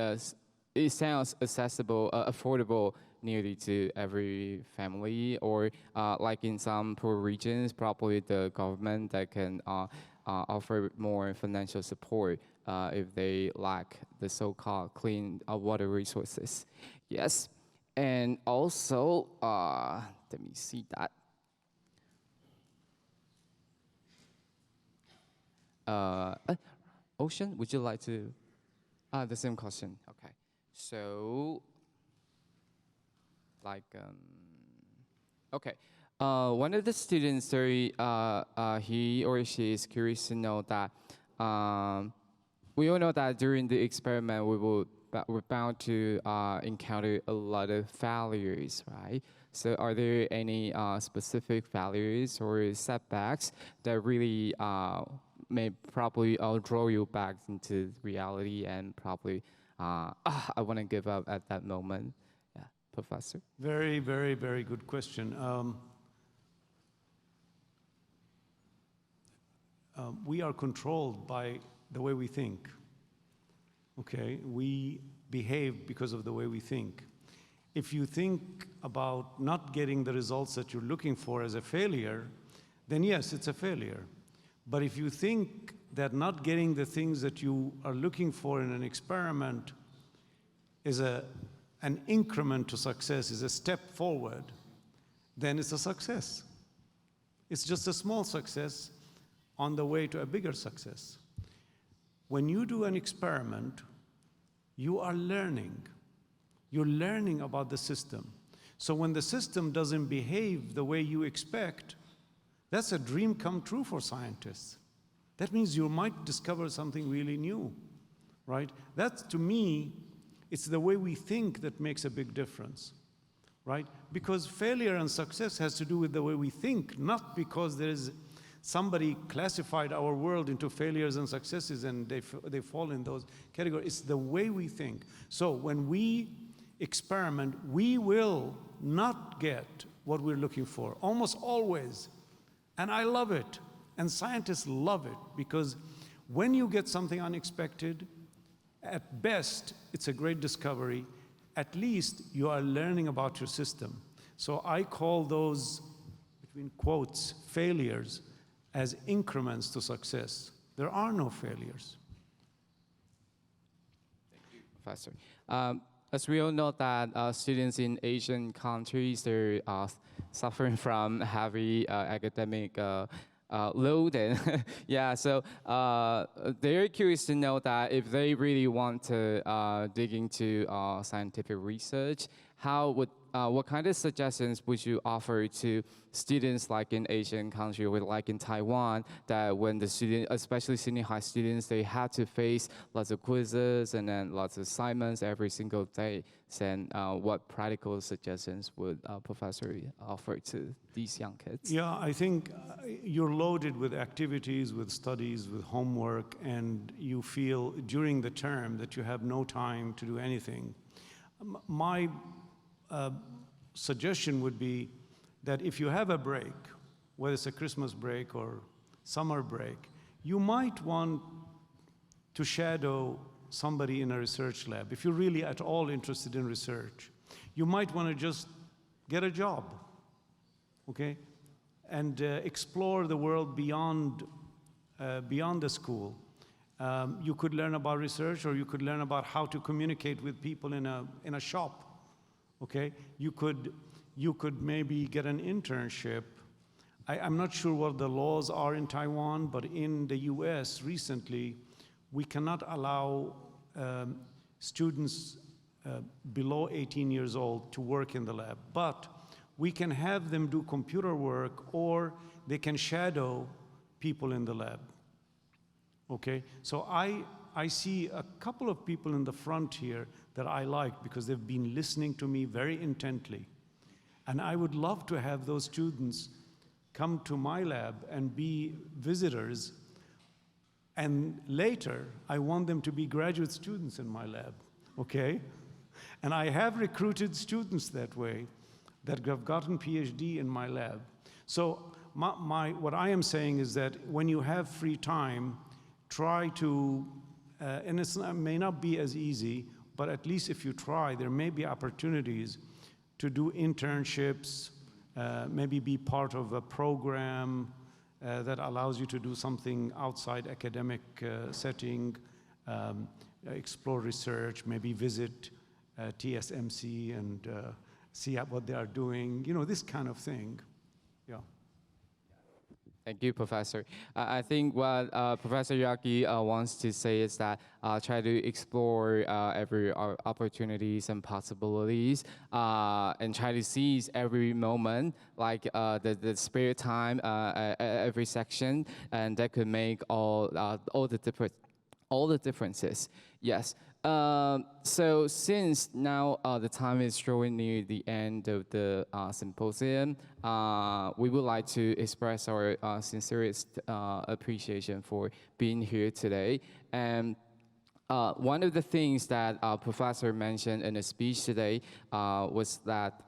it sounds accessible, affordable nearly to every family, or like in some poor regions, probably the government that can offer more financial support if they lack the so-called clean water resources. Yes, and also let me see that. Ocean, would you like to? The same question. Okay. So, okay. One of the students, he or she is curious to know that we all know that during the experiment we're bound to encounter a lot of failures, right? So, are there any specific failures or setbacks that really may probably draw you back into reality and probably I want to give up at that moment? Yeah, Professor. Very, very, very good question. We are controlled by the way we think. Okay, we behave because of the way we think. If you think about not getting the results that you're looking for as a failure, then yes, it's a failure. But if you think that not getting the things that you are looking for in an experiment is an increment to success, is a step forward, then it's a success. It's just a small success on the way to a bigger success. When you do an experiment, you are learning. You're learning about the system. So when the system doesn't behave the way you expect, that's a dream come true for scientists. That means you might discover something really new, right? That, to me, it's the way we think that makes a big difference, right? Because failure and success has to do with the way we think, not because there is somebody classified our world into failures and successes and they fall in those categories. It's the way we think. So when we experiment, we will not get what we're looking for, almost always. And I love it. And scientists love it, because when you get something unexpected, at best, it's a great discovery. At least you are learning about your system. So I call those, between quotes, failures as increments to success. There are no failures. Thank you, Professor. As we all know that students in Asian countries, they're suffering from heavy academic load, and yeah, so they're curious to know that if they really want to dig into scientific research, what kind of suggestions would you offer to students like in Asian country or like in Taiwan, that when the student, especially senior high students, they have to face lots of quizzes and then lots of assignments every single day, and what practical suggestions would Professor offer to these young kids? Yeah, I think you're loaded with activities, with studies, with homework, and you feel during the term that you have no time to do anything. My suggestion would be that if you have a break, whether it's a Christmas break or summer break, you might want to shadow somebody in a research lab. If you're really at all interested in research, you might want to just get a job, okay? And explore the world beyond the school. You could learn about research, or you could learn about how to communicate with people in a shop. Okay, you could maybe get an internship. I'm not sure what the laws are in Taiwan, but in the US recently, we cannot allow students below 18 years old to work in the lab. But we can have them do computer work, or they can shadow people in the lab. Okay, so I see a couple of people in the front here that I like because they've been listening to me very intently. And I would love to have those students come to my lab and be visitors. And later, I want them to be graduate students in my lab, okay? And I have recruited students that way that have gotten PhD in my lab. So what I am saying is that when you have free time, try to, and it may not be as easy, but at least if you try, there may be opportunities to do internships, maybe be part of a program that allows you to do something outside academic setting, explore research, maybe visit TSMC and see what they are doing, you know, this kind of thing. Yeah. Thank you, Professor. I think what Professor Yagi wants to say is that try to explore every opportunities and possibilities, and try to seize every moment, like the spare time, every section, and that could make all the differences. Yes. So since now the time is drawing near the end of the symposium, we would like to express our sincerest appreciation for being here today. And one of the things that Professor mentioned in the speech today was that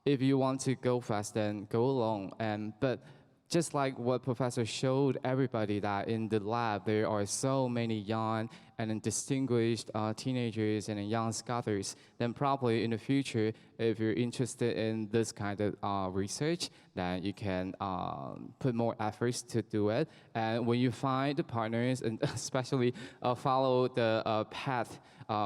if you want to go fast, then go along. But just like what Professor showed everybody, that in the lab there are so many young and distinguished teenagers and young scholars, then probably in the future, if you're interested in this kind of research, then you can put more efforts to do it. And when you find the partners, and especially follow the path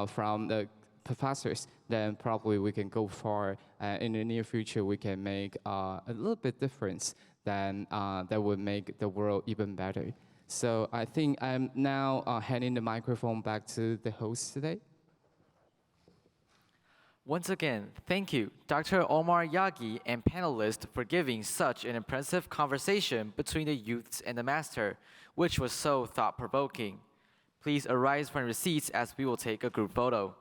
from the professors, then probably we can go far. In the near future, we can make a little bit difference then that would make the world even better. So I think I'm now handing the microphone back to the host today. Once again, thank you, Dr. Omar Yagi and panelists for giving such an impressive conversation between the youths and the master, which was so thought-provoking. Please arise from your seats as we will take a group photo.